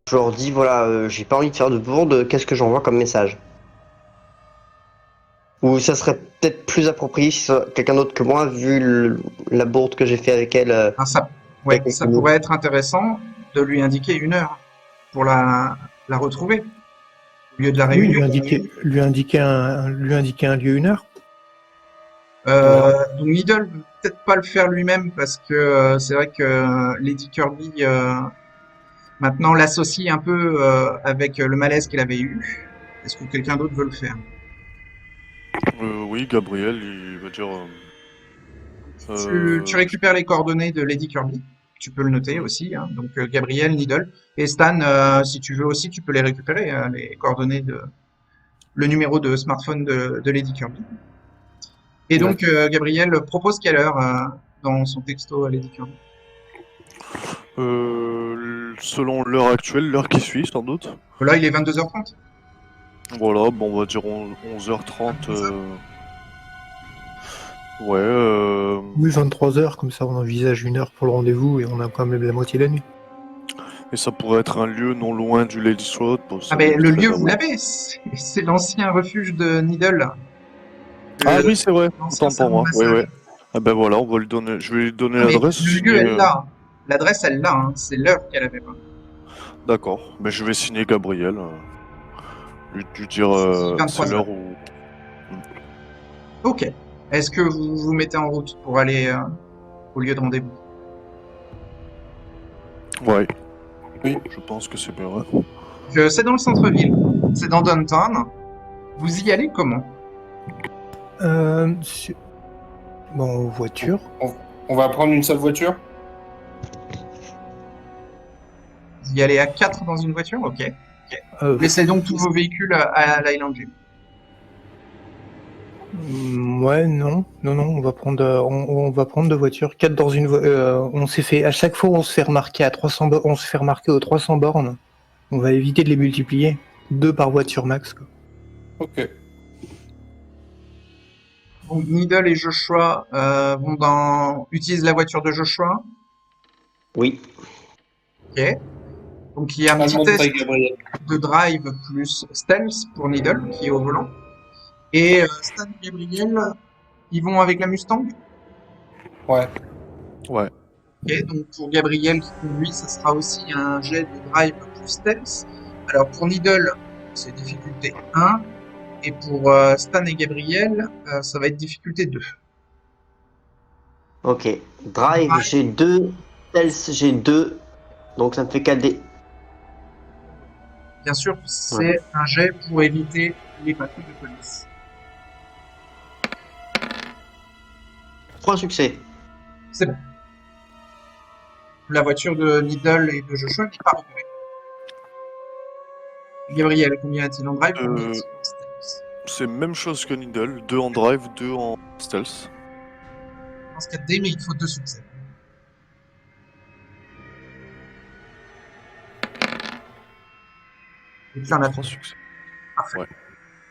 Je leur dis, voilà, j'ai pas envie de faire de bourde, qu'est-ce que j'envoie comme message? Ou ça serait peut-être plus approprié si quelqu'un d'autre que moi, vu la bourde que j'ai fait avec elle Ah, ça, il y a ouais, quelques ça minutes. pourrait être intéressant de lui indiquer une heure pour la retrouver, au lieu de la Oui, réunion. lui indiquer un lieu, une heure. Donc Needle veut peut-être pas le faire lui-même parce que c'est vrai que Lady Kirby maintenant l'associe un peu avec le malaise qu'il avait eu. Est-ce que quelqu'un d'autre veut le faire? Oui, Gabriel, il veut dire. Tu Euh, récupères les coordonnées de Lady Kirby. Tu peux le noter hmm, aussi, hein. Donc Gabriel, Needle et Stan, si tu veux aussi, tu peux les récupérer, les coordonnées le numéro de smartphone de Lady Kirby. Et donc D'accord. Gabriel propose quelle heure dans son texto à Lady Kirby? Selon l'heure actuelle, l'heure qui suit, sans doute. Là, il est 22h30. Voilà, bon, on va dire 11h30. 23h. Ouais, Oui, 23 heures, comme ça on envisage une heure pour le rendez-vous et on a quand même la moitié de la nuit. et ça pourrait être un lieu non loin du Lady Road, bon, Ah ça ben le m'éviterait lieu, vous d'avoir. l'avez, c'est l'ancien refuge de Needle, Ah le- oui, c'est vrai, l'ancien autant pour salon de moi, ouais, massage. ouais. Ah ben voilà, on va lui donner, je vais lui donner Ah mais le l'adresse, lieu, signer. elle l'a. L'adresse, elle l'a, hein. C'est l'heure qu'elle avait pas. D'accord, mais je vais signer Gabriel, lui dire c'est 23h. l'heure où. Ok. Est-ce que vous vous mettez en route pour aller au lieu de rendez-vous? Ouais, oui, je pense que c'est bien, ouais. C'est dans le centre-ville. C'est dans Downtown. Vous y allez comment? Euh, su- bon, voiture. On va prendre une seule voiture? Vous y allez à 4 dans une voiture? Ok. Euh, Vous laissez donc tous vos véhicules à l'Island Gym. ouais, non, on va prendre deux voitures, quatre dans une. On s'est fait à chaque fois, on se fait remarquer à 300, on se fait remarquer aux 300 bornes. On va éviter de les multiplier, deux par voiture max, quoi. Ok. Donc Needle et Joshua utilisent la voiture de Joshua. Oui. Ok. Donc il y a un petit Allemande taille test Gabriel. de drive plus stealth pour Needle qui est au volant. Et Stan et Gabriel, ils vont avec la Mustang. Ouais. Ouais. Ok. Donc pour Gabriel qui conduit, ça sera aussi un jet de drive plus stealth. Alors pour Needle, c'est difficulté 1. Et pour Stan et Gabriel, ça va être difficulté 2. Ok. Drive, Drive, j'ai 2. Stealth, j'ai 2. Donc ça me fait 4D. bien sûr, Ouais. c'est un jet pour éviter les patrouilles de police. 3 succès. C'est bon. La voiture de Needle et de Joshua n'est pas repérée. Gabriel, combien a-t-il en drive? Combien Euh, a-t-il en stealth? c'est même chose que Needle, deux en drive, deux en stealth. Je pense 4D, mais il faut 2 succès. Et puis on a Trois trois. succès. Parfait. Ouais.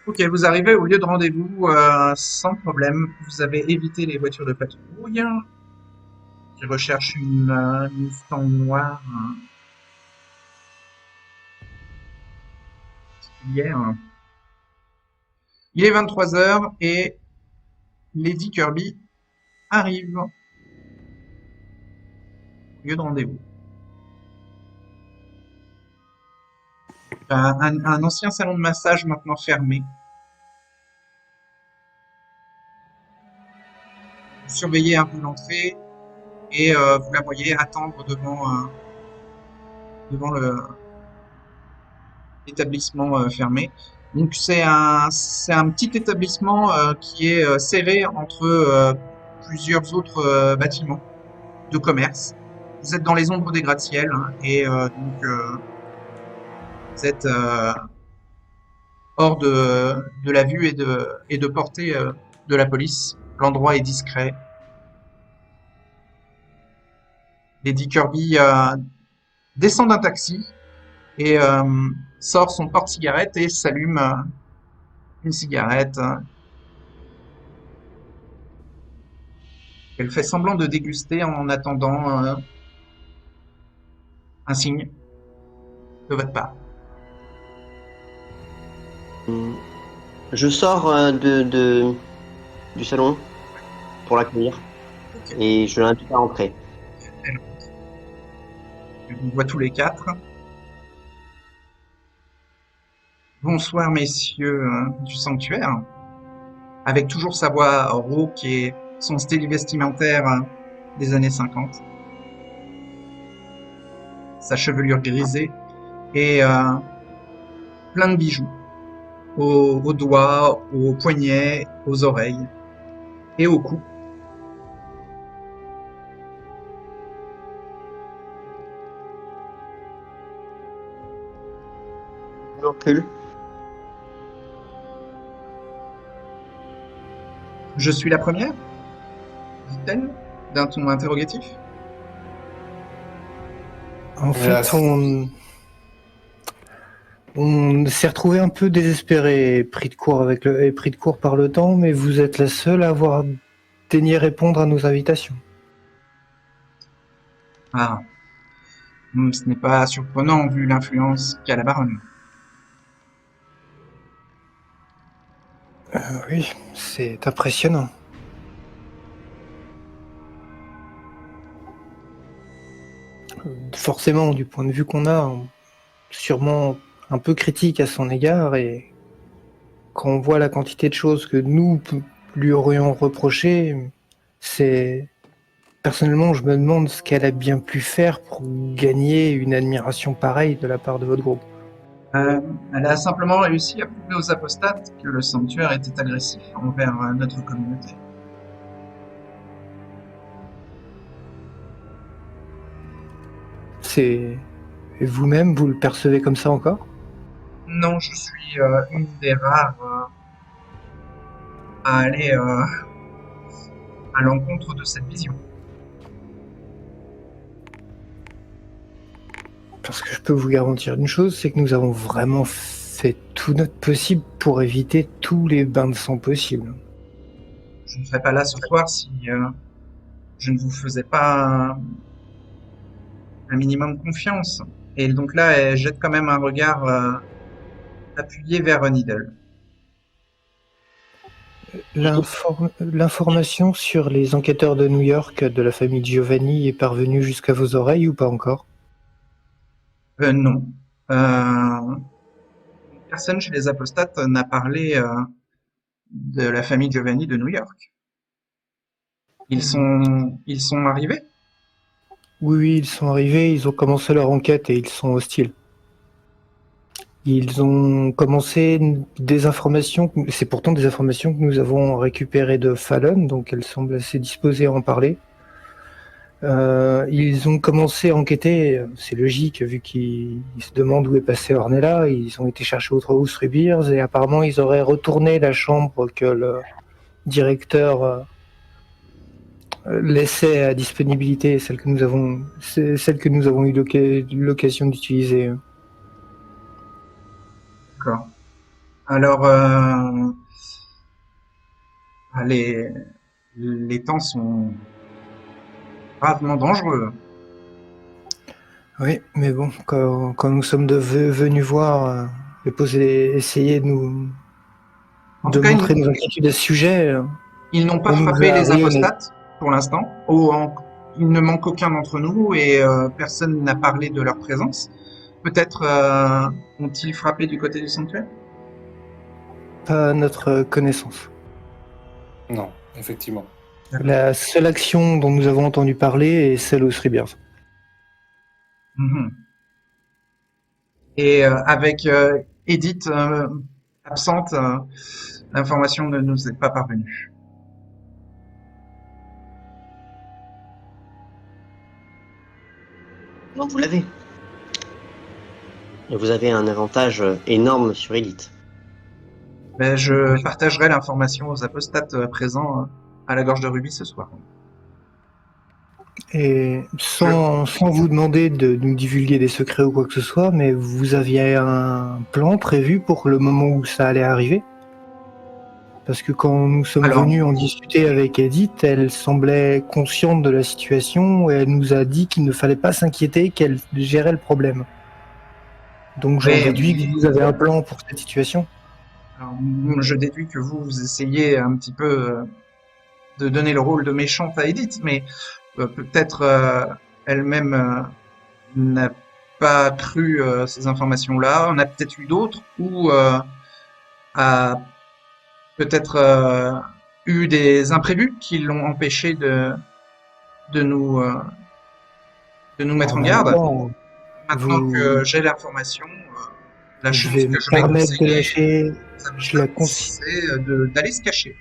Ok, vous arrivez au lieu de rendez-vous sans problème. Vous avez évité les voitures de patrouille qui recherchent une Mustang noire particulière. Il est 23h et Lady Kirby arrive au lieu de rendez-vous. Un ancien salon de massage maintenant fermé. Vous surveillez un peu l'entrée et vous la voyez attendre devant l'établissement fermé. Donc c'est un petit établissement qui est serré entre plusieurs autres bâtiments de commerce. Vous êtes dans les ombres des gratte-ciel hein, et donc vous êtes hors de la vue et de portée de la police. L'endroit est discret. Lady Kirby descend d'un taxi et sort son porte-cigarette et s'allume une cigarette. Elle fait semblant de déguster en attendant un signe. de votre part. Je sors du salon pour l'accueillir Ok. et je l'invite à entrer. Je vous vois tous les quatre. Bonsoir, messieurs du sanctuaire. Avec toujours sa voix rauque et son style vestimentaire des années 50. Sa chevelure grisée et plein de bijoux. Aux doigts, aux poignets, aux oreilles et au cou. Je recule. Je suis la première, dit-elle, d'un ton interrogatif. En Voilà. fait, on s'est retrouvé un peu désespéré, pris de court par le temps, mais vous êtes la seule à avoir daigné répondre à nos invitations. Ah, ce n'est pas surprenant vu l'influence qu'a la baronne. Oui, c'est impressionnant. Forcément, du point de vue qu'on a, sûrement un peu critique à son égard, et quand on voit la quantité de choses que nous lui aurions reproché, c'est... Personnellement, je me demande ce qu'elle a bien pu faire pour gagner une admiration pareille de la part de votre groupe. Elle a simplement réussi à prouver aux apostates que le sanctuaire était agressif envers notre communauté. C'est... Et vous-même, vous le percevez comme ça encore? Non, je suis une des rares à aller à l'encontre de cette vision. Parce que je peux vous garantir une chose, c'est que nous avons vraiment fait tout notre possible pour éviter tous les bains de sang possibles. Je ne serais pas là ce soir si je ne vous faisais pas un minimum confiance. Et donc là, elle jette quand même un regard appuyé vers Needle. L'information sur les enquêteurs de New York de la famille Giovanni est parvenue jusqu'à vos oreilles ou pas encore? Non. Personne chez les apostates n'a parlé de la famille Giovanni de New York. Ils sont arrivés? Oui, ils sont arrivés, ils ont commencé leur enquête et ils sont hostiles. Ils ont commencé des informations, c'est pourtant des informations que nous avons récupérées de Fallon, donc elles semblent assez disposées à en parler. Ils ont commencé à enquêter, c'est logique vu qu'ils se demandent où est passé Ornella. Ils ont été chercher autre House Beers et apparemment ils auraient retourné la chambre que le directeur laissait à disponibilité, celle que nous avons eu l'occasion d'utiliser. D'accord. Alors, les temps sont gravement dangereux. Oui, mais bon, quand nous sommes venus voir et essayer de En tout cas, montrer nos inquiétudes à ce sujet, ils n'ont pas on nous frappé a les rayonné. apostates pour l'instant. Il ne manque aucun d'entre nous et personne n'a parlé de leur présence. Peut-être ont-ils frappé du côté du sanctuaire? Pas à notre connaissance. Non, effectivement. La seule action dont nous avons entendu parler est celle aux Freebirds. Mhm. Et avec Edith absente, l'information ne nous est pas parvenue. Non, vous l'avez. Et vous avez un avantage énorme sur Elite. Mais je partagerai l'information aux apostates présents à la gorge de Ruby ce soir. Et sans vous demander de nous divulguer des secrets ou quoi que ce soit, mais vous aviez un plan prévu pour le moment où ça allait arriver? Parce que quand nous sommes venus en discuter avec Edith, elle semblait consciente de la situation et elle nous a dit qu'il ne fallait pas s'inquiéter, qu'elle gérait le problème. Donc j'en Mais déduis que vous avez un plan pour cette situation. alors, je déduis que vous essayez un petit peu de donner le rôle de méchante à Edith, mais peut-être elle-même n'a pas cru ces informations-là, on a peut-être eu d'autres, ou a peut-être eu des imprévus qui l'ont empêché de nous, euh, de nous mettre En en même garde. temps, Maintenant que j'ai l'information, la je chose vais que me je vais permettre de conseiller, lâcher. ça vous Je la c'est d'aller se cacher.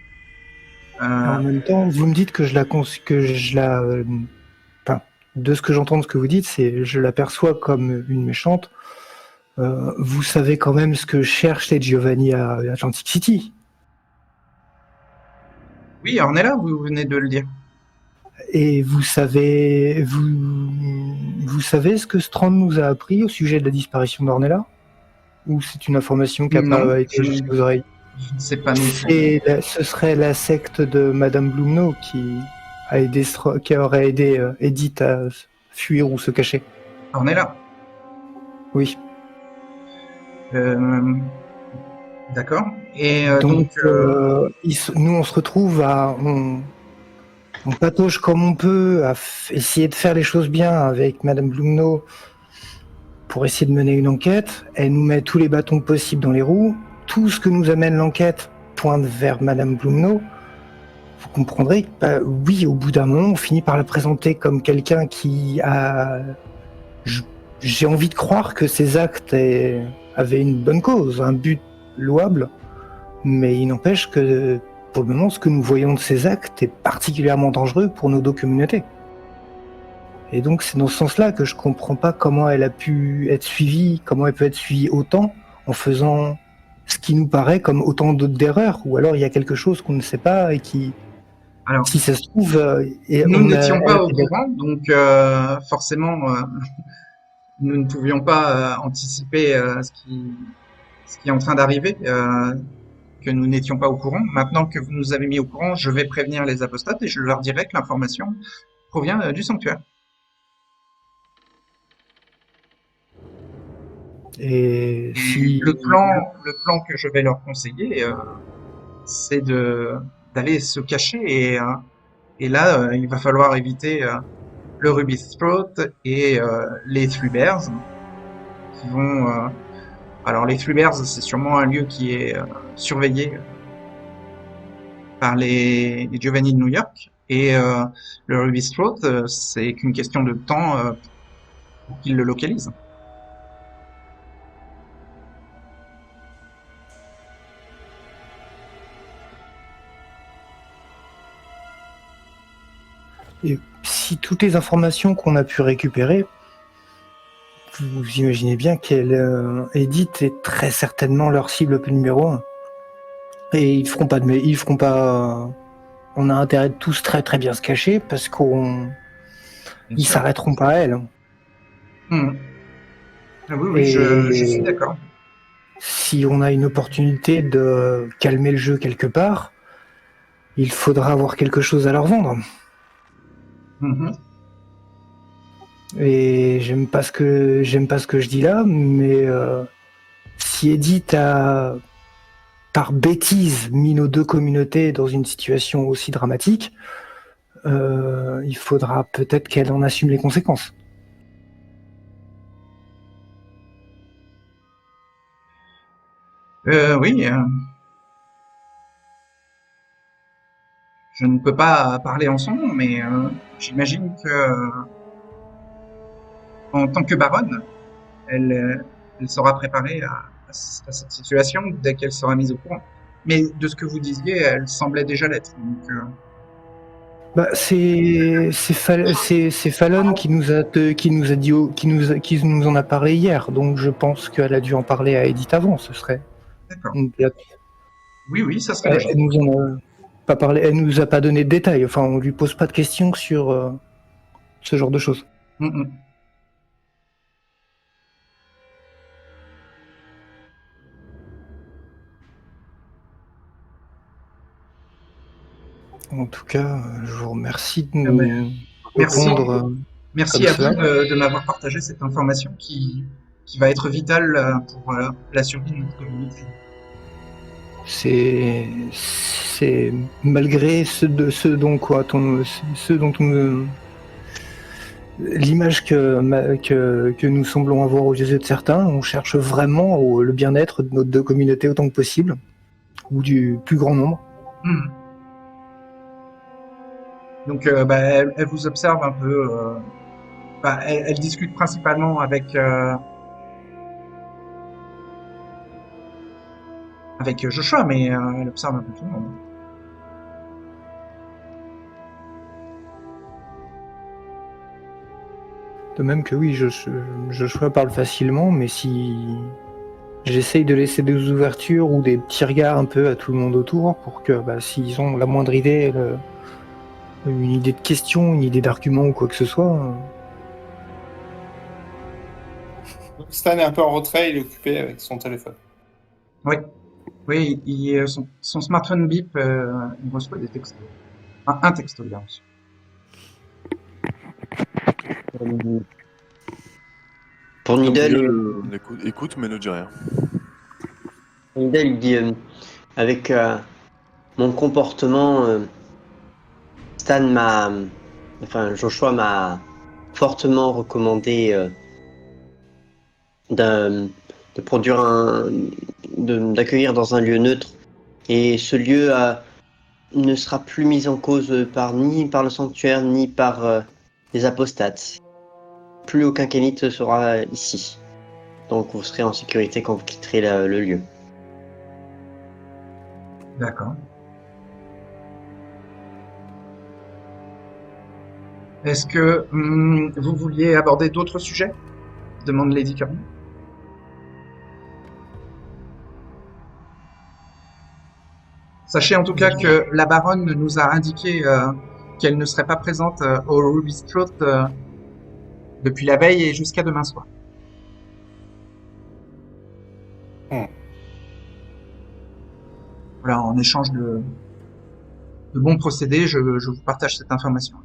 En même temps, vous me dites que enfin, de ce que j'entends de ce que vous dites, c'est je l'aperçois comme une méchante. Vous savez quand même ce que cherchent les Giovanni à Atlantic City. Oui, Ornella, vous venez de le dire. Et vous savez ce que Strand nous a appris au sujet de la disparition d'Ornella? Ou c'est une information qui n'a Non, pas été jusqu'à vos oreilles? je ne sais pas non plus. Ce serait la secte de Madame Blumno qui aurait aidé Edith à fuir ou se cacher. Ornella. Oui. Euh, d'accord. Et Donc, nous, on se retrouve on patauge comme on peut à essayer de faire les choses bien avec Madame Blumno pour essayer de mener une enquête. Elle nous met tous les bâtons possibles dans les roues. Tout ce que nous amène l'enquête pointe vers Madame Blumno. Vous comprendrez que, oui, au bout d'un moment, on finit par la présenter comme quelqu'un qui a... J'ai envie de croire que ses actes avaient une bonne cause, un but louable, mais il n'empêche que, pour le moment, ce que nous voyons de ses actes est particulièrement dangereux pour nos deux communautés. Et donc, c'est dans ce sens-là que je comprends pas comment elle a pu être suivie, comment elle peut être suivie autant en faisant ce qui nous paraît comme autant d'erreurs, ou alors il y a quelque chose qu'on ne sait pas et qui, alors, si ça se trouve, nous n'étions pas au courant, donc forcément, nous ne pouvions pas anticiper ce qui est en train d'arriver, que nous n'étions pas au courant. Maintenant que vous nous avez mis au courant, je vais prévenir les apostates et je leur dirai que l'information provient du sanctuaire. Et si le plan que je vais leur conseiller, c'est d'aller se cacher et là, il va falloir éviter le Ruby's Throat et les Three Bears qui vont. Alors les Three Bears, c'est sûrement un lieu qui est surveillé par les Giovanni de New York et le Ruby's Throat, c'est qu'une question de temps pour qu'ils le localisent. Et si toutes les informations qu'on a pu récupérer, vous imaginez bien qu'Edith est très certainement leur cible numéro 1. Et ils feront pas. On a intérêt de tous très très bien se cacher parce ils s'arrêteront pas à elle. Ah oui, je suis d'accord. Si on a une opportunité de calmer le jeu quelque part, il faudra avoir quelque chose à leur vendre. Et j'aime pas ce que je dis là, mais si Edith a par bêtise mis nos deux communautés dans une situation aussi dramatique, il faudra peut-être qu'elle en assume les conséquences. Oui. Je ne peux pas parler en son nom, mais j'imagine que en tant que baronne, elle sera préparée à cette situation dès qu'elle sera mise au courant. Mais de ce que vous disiez, elle semblait déjà l'être. Donc, c'est Fallon qui nous en a parlé hier, donc je pense qu'elle a dû en parler à Edith avant. Ce serait. D'accord. Oui, ça serait logique. Elle nous a pas donné de détails. Enfin, on lui pose pas de questions sur ce genre de choses. En tout cas, je vous remercie de nous répondre. Merci à vous de m'avoir partagé cette information qui qui va être vital pour la survie de notre communauté. C'est malgré l'image que nous semblons avoir aux yeux de certains, on cherche vraiment le bien-être de notre communauté autant que possible, ou du plus grand nombre. Hmm. Donc, elle vous observe un peu. Elle discute principalement avec Joshua, mais elle observe un peu tout le monde. De même que oui, Joshua parle facilement, mais si j'essaye de laisser des ouvertures ou des petits regards un peu à tout le monde autour pour que s'ils ont la moindre idée, une idée de question, une idée d'argument ou quoi que ce soit. Stan est un peu en retrait, il est occupé avec son téléphone. Oui, son smartphone bip, il reçoit des textos. Enfin, un texto, bien reçu. Pour Nidal, Écoute, mais ne dis rien. Nidal il dit avec mon comportement, Joshua m'a fortement recommandé d'accueillir dans un lieu neutre, et ce lieu ne sera plus mis en cause ni par le sanctuaire ni par les apostates. Plus aucun Kénite sera ici. Donc vous serez en sécurité quand vous quitterez le lieu. D'accord. Est-ce que vous vouliez aborder d'autres sujets? Demande Lady Kirby. Sachez en tout cas que la baronne nous a indiqué qu'elle ne serait pas présente au Ruby's Throat depuis la veille et jusqu'à demain soir. Voilà, en échange de bons procédés, je vous partage cette information.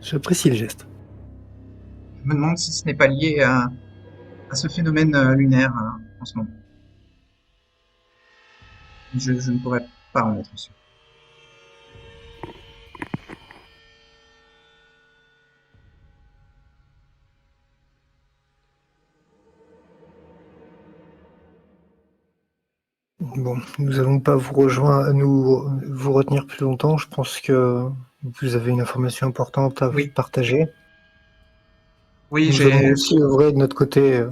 J'apprécie le geste. Je me demande si ce n'est pas lié à ce phénomène lunaire en ce moment. Je ne pourrais pas en être sûr. Bon, nous allons pas vous retenir plus longtemps. Je pense que vous avez une information importante à partager. Oui, nous allons aussi œuvrer de notre côté.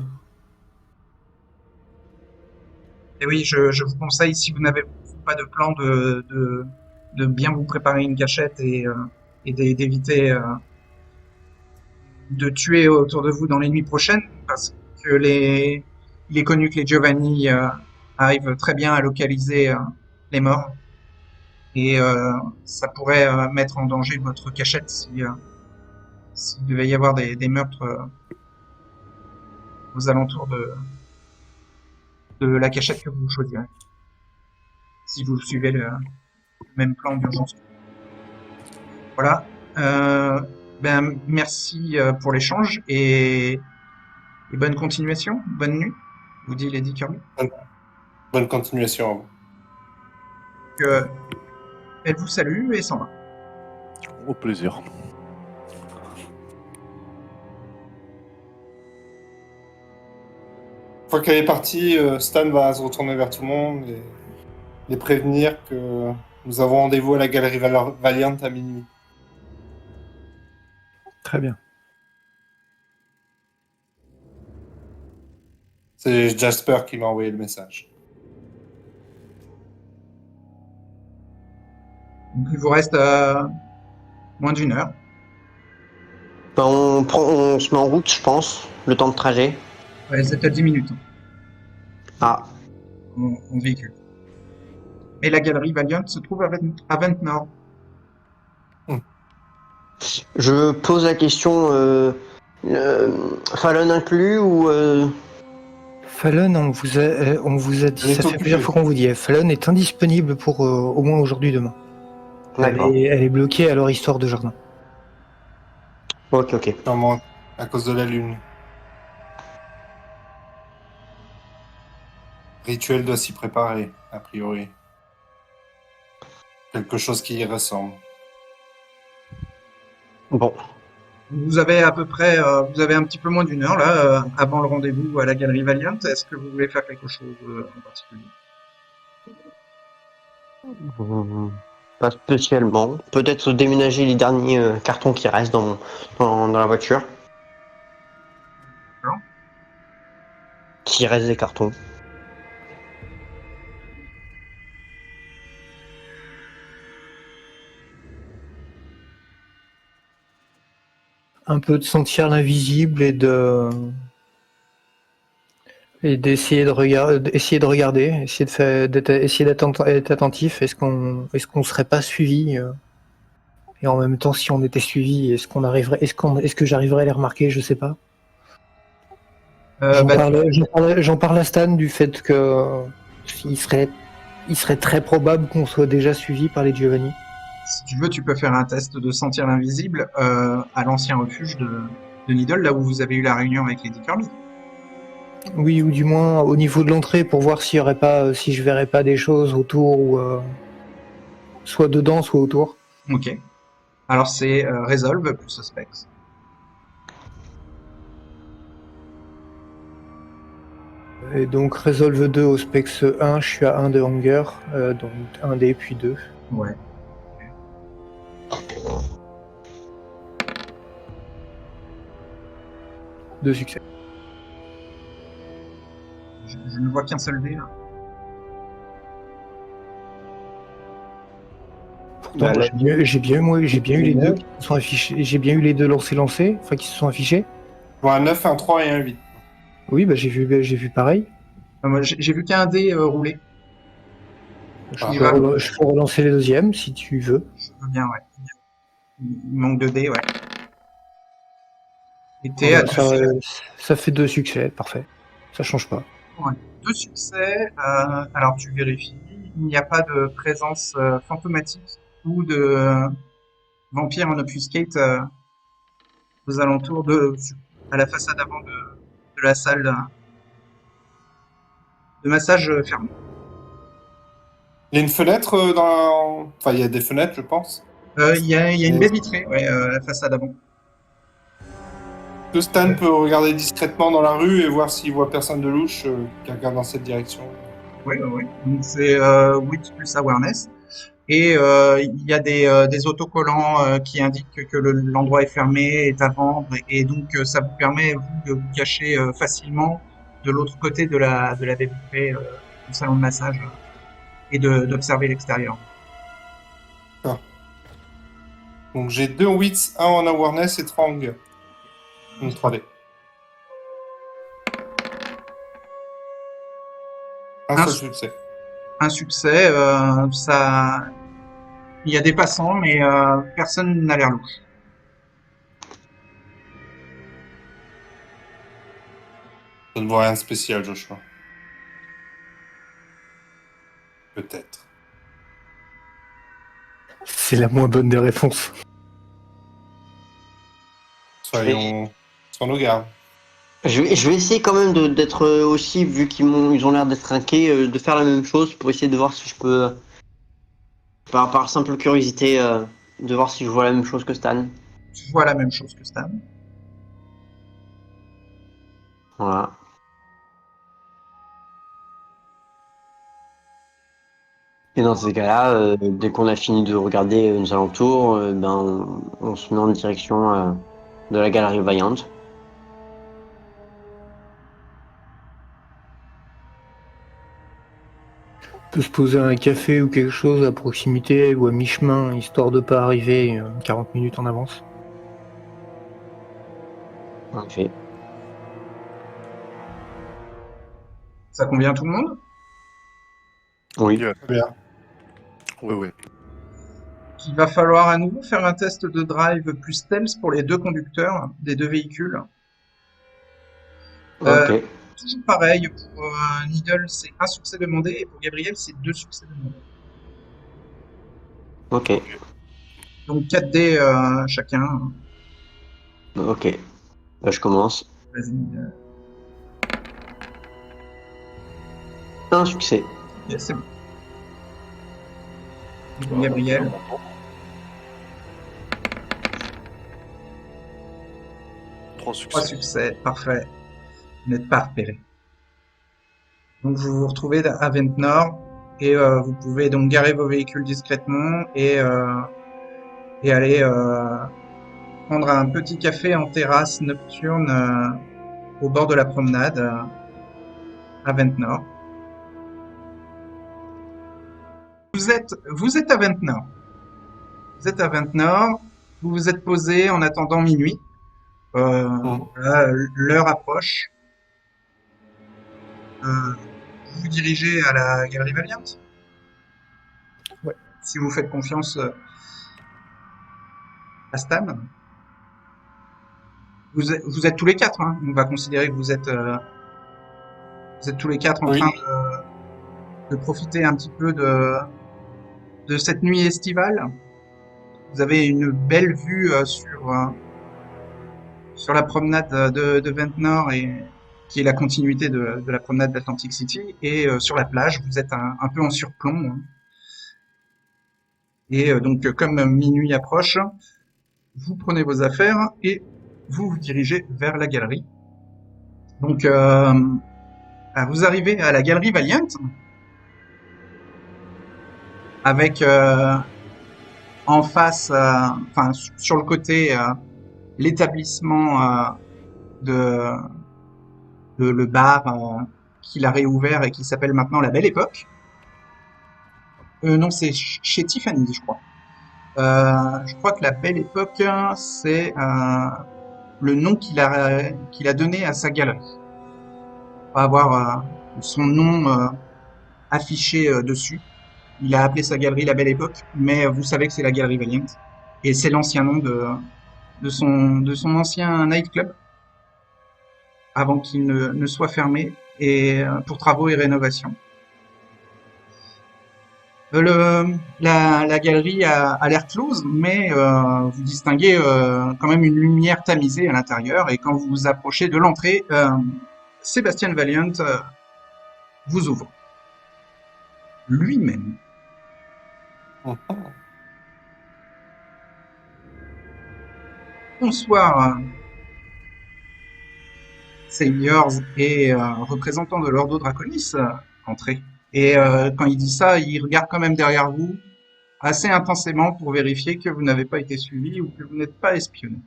Et oui, je vous conseille, si vous n'avez pas de plan, de bien vous préparer une cachette et d'éviter de tuer autour de vous dans les nuits prochaines, parce que il est connu que les Giovanni arrivent très bien à localiser les morts, et ça pourrait mettre en danger votre cachette s'il devait y avoir des meurtres aux alentours de la cachette que vous choisirez, si vous suivez le même plan d'urgence. Voilà. Merci pour l'échange et bonne continuation, bonne nuit, vous dit Lady Kirby. Bonne continuation à vous. Elle vous salue et s'en va. Au plaisir. Une fois qu'elle est partie, Stan va se retourner vers tout le monde et les prévenir que nous avons rendez-vous à la galerie Valiant à minuit. Très bien. C'est Jasper qui m'a envoyé le message. Donc il vous reste moins d'une heure. On se met en route, je pense, le temps de trajet. Ouais, c'est à 10 minutes. Ah. En véhicule. Et la galerie Valiant se trouve à Ventnor. Je pose la question, Fallon inclus ou... Fallon, on vous a dit, ça fait plusieurs fois qu'on vous dit, Fallon est indisponible pour au moins aujourd'hui, demain. Elle est bloquée à leur histoire de jardin. Ok. Non, À cause de la lune. Rituel doit s'y préparer, a priori. Quelque chose qui y ressemble. Bon, Vous avez à peu près, vous avez un petit peu moins d'une heure là, avant le rendez-vous à la Galerie Valiant. Est-ce que vous voulez faire quelque chose en particulier? pas spécialement. Peut-être déménager les derniers cartons qui restent dans la voiture. D'accord. S'il reste des cartons. Un peu de sentir l'invisible et d'essayer de regarder, essayer d'être attentif. Est-ce qu'on serait pas suivi et en même temps, si on était suivi, est-ce que j'arriverais à les remarquer? Je sais pas. Bah, J'en parle à Stan du fait que il serait très probable qu'on soit déjà suivi par les Giovanni. si tu veux, tu peux faire un test de sentir l'invisible à l'ancien refuge de Needle, là où vous avez eu la réunion avec Lady Kirby. Oui, ou du moins au niveau de l'entrée pour voir s'il y aurait pas, si je verrais pas des choses autour ou soit dedans, soit autour. Ok. Alors c'est Resolve plus Suspects. Et donc Resolve 2 au Specs 1, je suis à 1 de Hunger, donc 1 dé puis 2. Ouais. Deux succès. Je ne vois qu'un seul dé là. Pourtant, Bah, là, j'ai bien eu les deux qui se sont affichés. J'ai bien eu les deux lancés, enfin qui se sont affichés. Je vois un 9, un 3 et un 8. Oui, bah j'ai vu pareil. Moi, j'ai vu qu'un dé roulé. Je Ah. peux relancer les deuxièmes si tu veux. Je veux bien, ouais. Il manque de dés, ouais. Et Ah t'es à bah, ça fait deux succès, parfait. Ça change pas. deux succès. Alors tu vérifies. Il n'y a pas de présence fantomatique ou de vampire en obfuscate aux alentours à la façade avant de la salle de massage fermée. Il y a une fenêtre dans. Enfin, il y a des fenêtres, je pense. Il y a une baie vitrée, ouais, à la façade avant. Que Stan peut regarder discrètement dans la rue et voir s'il voit personne de louche qui regarde dans cette direction. Ouais, ouais, ouais. Donc c'est Wit plus Awareness. Et il y a des autocollants qui indiquent que l'endroit est fermé, est à vendre, et donc ça vous permet vous, de vous cacher facilement de l'autre côté de la baie vitrée du salon de massage et d'observer l'extérieur. Donc j'ai 2 en wits, 1 en awareness et 3 en hunger. Donc 3D. Un Un seul su- succès. Un succès, ça, il y a des passants, mais personne n'a l'air louche. Je ne vois rien de spécial, Joshua. Peut-être. C'est la moins bonne des réponses. Soyons sur nos gardes. je vais essayer quand même d'être aussi, vu ils ont l'air d'être inquiets, de faire la même chose pour essayer de voir si je peux, par simple curiosité, de voir si je vois la même chose que Stan. Tu vois la même chose que Stan. Voilà. Et dans ces cas-là, dès qu'on a fini de regarder nos alentours, on se met en direction de la galerie Valiant. On peut se poser un café ou quelque chose à proximité ou à mi-chemin, histoire de pas arriver 40 minutes en avance. En effet. Ça convient à tout le monde? Oui. Yeah. Très bien. Oui, oui. Il va falloir à nouveau faire un test de drive plus stealth pour les deux conducteurs des deux véhicules. Ok. Toujours pareil, pour Needle, c'est un succès demandé, et pour Gabriel, c'est deux succès demandés. Ok. Donc 4 dés chacun. Ok. Je commence. Vas-y. Un succès. Yes, c'est bon. Gabriel. 3 3 succès. succès, parfait. Vous n'êtes pas repéré. Donc vous vous retrouvez à Ventnor et vous pouvez donc garer vos véhicules discrètement et aller prendre un petit café en terrasse nocturne au bord de la promenade à Ventnor. Vous êtes à Ventnor. Vous êtes à Ventnor, vous vous êtes posé en attendant minuit. Voilà, l'heure approche. Vous vous dirigez à la Galerie Valiant. Ouais. Si vous faites confiance à Stan. Vous êtes tous les quatre, hein. On va considérer que vous êtes tous les quatre en Oui. train de profiter un petit peu de cette nuit estivale. Vous avez une belle vue sur la promenade de Ventnor et qui est la continuité de la promenade d'Atlantic City, et sur la plage, vous êtes un peu en surplomb, hein. Et donc, comme minuit approche, vous prenez vos affaires et vous vous dirigez vers la galerie. Donc, vous arrivez à la Galerie Valiant avec en face, enfin sur le côté, l'établissement de le bar qu'il a réouvert et qui s'appelle maintenant La Belle Époque. Non, c'est chez Tiffany, je crois. Je crois que La Belle Époque, c'est le nom qu'il a donné à sa galerie. On va avoir son nom affiché dessus. Il a appelé sa galerie La Belle Époque, mais vous savez que c'est la Galerie Valiant. Et c'est l'ancien nom de son ancien nightclub, avant qu'il ne soit fermé, et pour travaux et rénovation. La galerie a l'air close, mais vous distinguez quand même une lumière tamisée à l'intérieur, et quand vous vous approchez de l'entrée, Sébastien Valiant vous ouvre. Lui-même. Bonsoir, seniors et représentants de l'Ordo Draconis, entrez. Et quand il dit ça, il regarde quand même derrière vous assez intensément pour vérifier que vous n'avez pas été suivi ou que vous n'êtes pas espionné.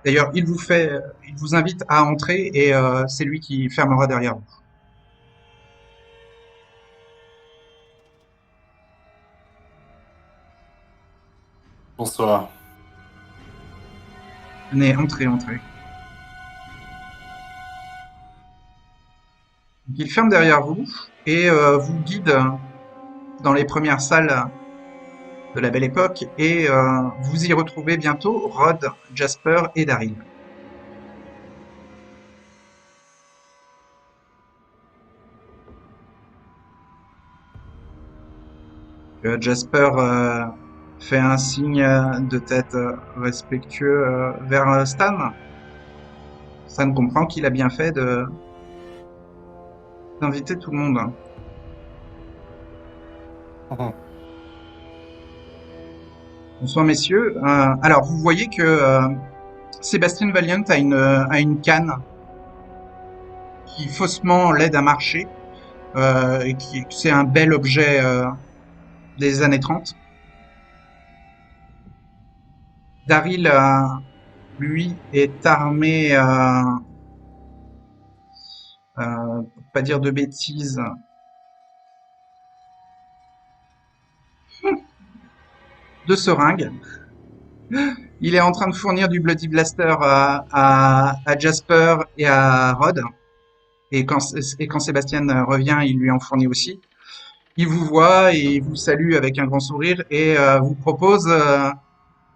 D'ailleurs, il vous invite à entrer et c'est lui qui fermera derrière vous. Bonsoir. Venez, entrez. Donc, il ferme derrière vous et vous guide dans les premières salles de la Belle Époque, et vous y retrouvez bientôt Rod, Jasper et Daryl. Jasper fait un signe de tête respectueux vers Stan. Stan comprend qu'il a bien fait d'inviter tout le monde. Bonsoir messieurs. Alors vous voyez que Sébastien Valiant a une canne qui faussement l'aide à marcher, et c'est un bel objet des années 30. Daryl, lui, est armé, pour pas dire de bêtises, de seringues. Il est en train de fournir du Bloody Blaster à Jasper et à Rod. Et quand Sébastien revient, il lui en fournit aussi. Il vous voit et il vous salue avec un grand sourire et vous propose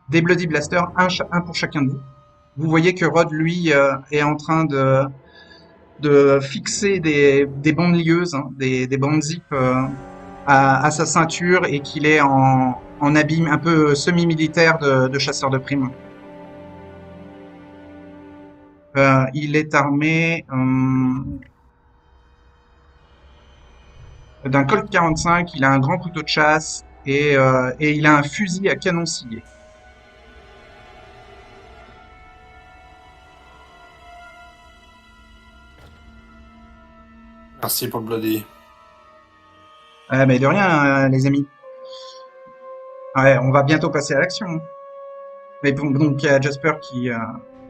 des Bloody Blaster, un pour chacun de vous. Vous voyez que Rod, lui, est en train de fixer des bandes lieuses, hein, des bandes zip à sa ceinture, et qu'il est en habit un peu semi-militaire de chasseur de primes. Il est armé d'un Colt 45, il a un grand couteau de chasse et il a un fusil à canon scié. Merci pour le bloody. Mais de rien, les amis. Ouais, on va bientôt passer à l'action. Mais bon, donc il y a Jasper qui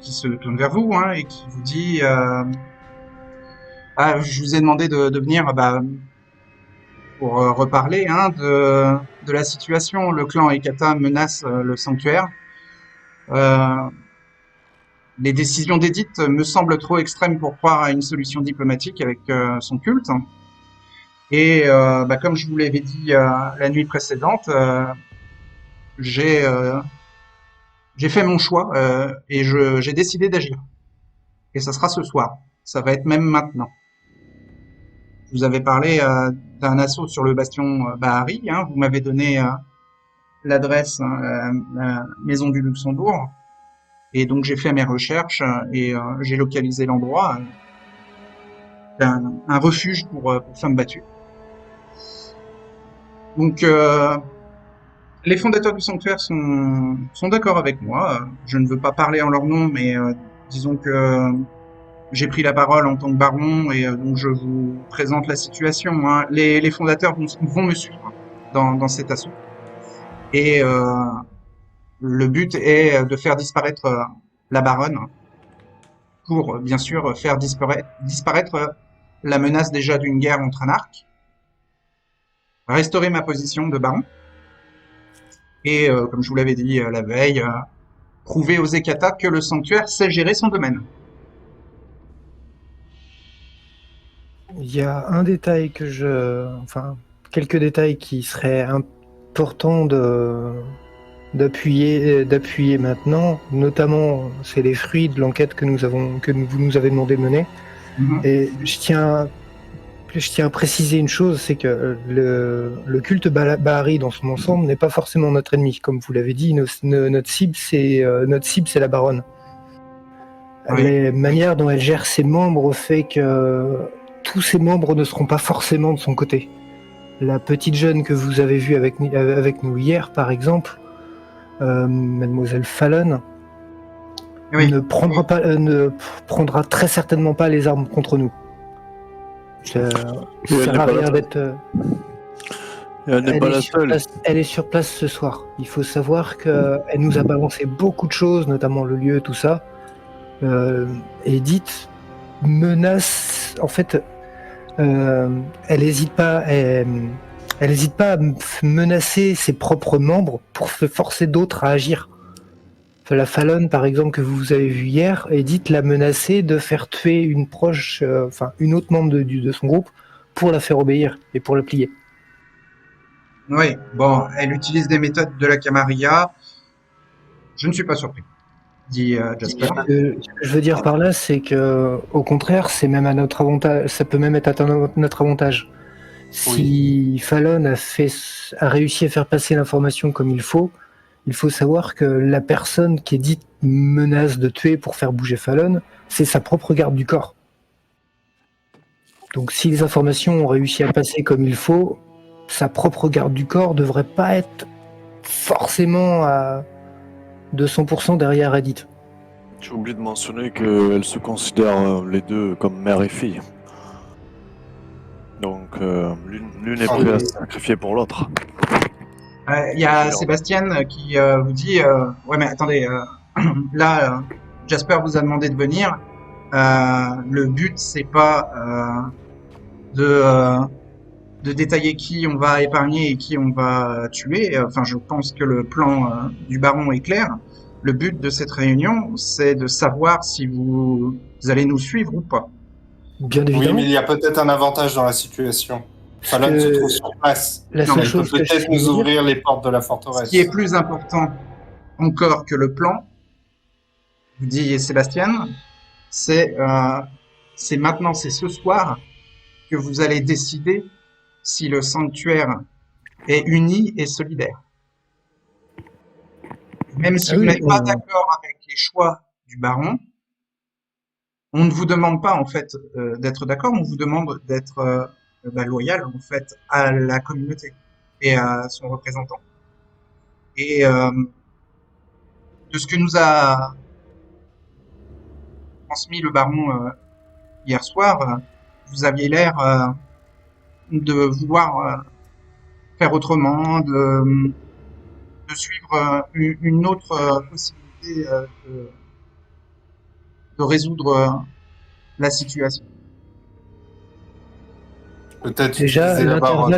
se tourne vers vous et qui vous dit je vous ai demandé de venir pour reparler de la situation. Le clan Ekata menace le sanctuaire. Les décisions d'Edith me semblent trop extrêmes pour croire à une solution diplomatique avec son culte. Et comme je vous l'avais dit la nuit précédente, j'ai fait mon choix et j'ai décidé d'agir. Et ça sera ce soir. Ça va être même maintenant. Je vous avais parlé d'un assaut sur le bastion Bahari. Vous m'avez donné l'adresse, la maison du Luxembourg. Et donc j'ai fait mes recherches et j'ai localisé l'endroit. Un refuge pour femmes battues. Donc les fondateurs du sanctuaire sont d'accord avec moi. Je ne veux pas parler en leur nom, mais disons que j'ai pris la parole en tant que baron et donc je vous présente la situation. Les fondateurs vont me suivre dans cet assaut. Et le but est de faire disparaître la baronne pour, bien sûr, faire disparaître la menace déjà d'une guerre entre anarques, restaurer ma position de baron et, comme je vous l'avais dit la veille, prouver aux Ekata que le sanctuaire sait gérer son domaine. Il y a un détail quelques détails qui seraient importants d'appuyer maintenant, notamment c'est les fruits de l'enquête que vous nous avez demandé de mener. Et je tiens à préciser une chose, c'est que le culte Bahari dans son ensemble n'est pas forcément notre ennemi. Comme vous l'avez dit, notre cible c'est la baronne. Oui. La manière dont elle gère ses membres fait que tous ses membres ne seront pas forcément de son côté. La petite jeune que vous avez vue avec nous hier, par exemple, Mademoiselle Fallon, Oui. ne prendra très certainement pas les armes contre nous. Ça sert à rien d'être. Elle n'est pas la seule. Elle est sur place ce soir. Il faut savoir qu'elle nous a balancé beaucoup de choses, notamment le lieu, tout ça. Edith menace. En fait, elle n'hésite pas. Elle n'hésite pas à menacer ses propres membres pour forcer d'autres à agir. La Fallon, par exemple, que vous avez vu hier, Edith l'a menacée de faire tuer une proche, une autre membre de son groupe pour la faire obéir et pour la plier. Oui, bon, elle utilise des méthodes de la Camarilla. Je ne suis pas surpris, dit Jasper. Ce que je veux dire par là, c'est que, au contraire, c'est même à notre avantage. Ça peut même être à notre avantage. Si Fallon a réussi à faire passer l'information comme il faut savoir que la personne qui est dite menace de tuer pour faire bouger Fallon, c'est sa propre garde du corps. Donc si les informations ont réussi à passer comme il faut, sa propre garde du corps devrait pas être forcément à 200% derrière Edith. Tu oublies de mentionner qu'elles se considèrent les deux comme mère et fille. Donc l'une est prête à se sacrifier pour l'autre. Il y a Sébastien qui vous dit ouais mais attendez là Jasper vous a demandé de venir. Le but c'est pas de détailler qui on va épargner et qui on va tuer. Enfin je pense que le plan du baron est clair. Le but de cette réunion c'est de savoir si vous allez nous suivre ou pas. Bien évidemment. Oui, mais il y a peut-être un avantage dans la situation. Fallon se trouve sur place. La seule chose peut peut-être nous ouvrir les portes de la forteresse. Ce qui est plus important encore que le plan, vous dit Sébastien, c'est maintenant, c'est ce soir que vous allez décider si le sanctuaire est uni et solidaire. Même si vous n'êtes pas d'accord avec les choix du baron, On ne vous demande pas en fait d'être d'accord, on vous demande d'être loyal en fait à la communauté et à son représentant. Et de ce que nous a transmis le baron hier soir, vous aviez l'air de vouloir faire autrement, de suivre une autre possibilité de résoudre la situation. Peut-être Déjà, utiliser la baronne.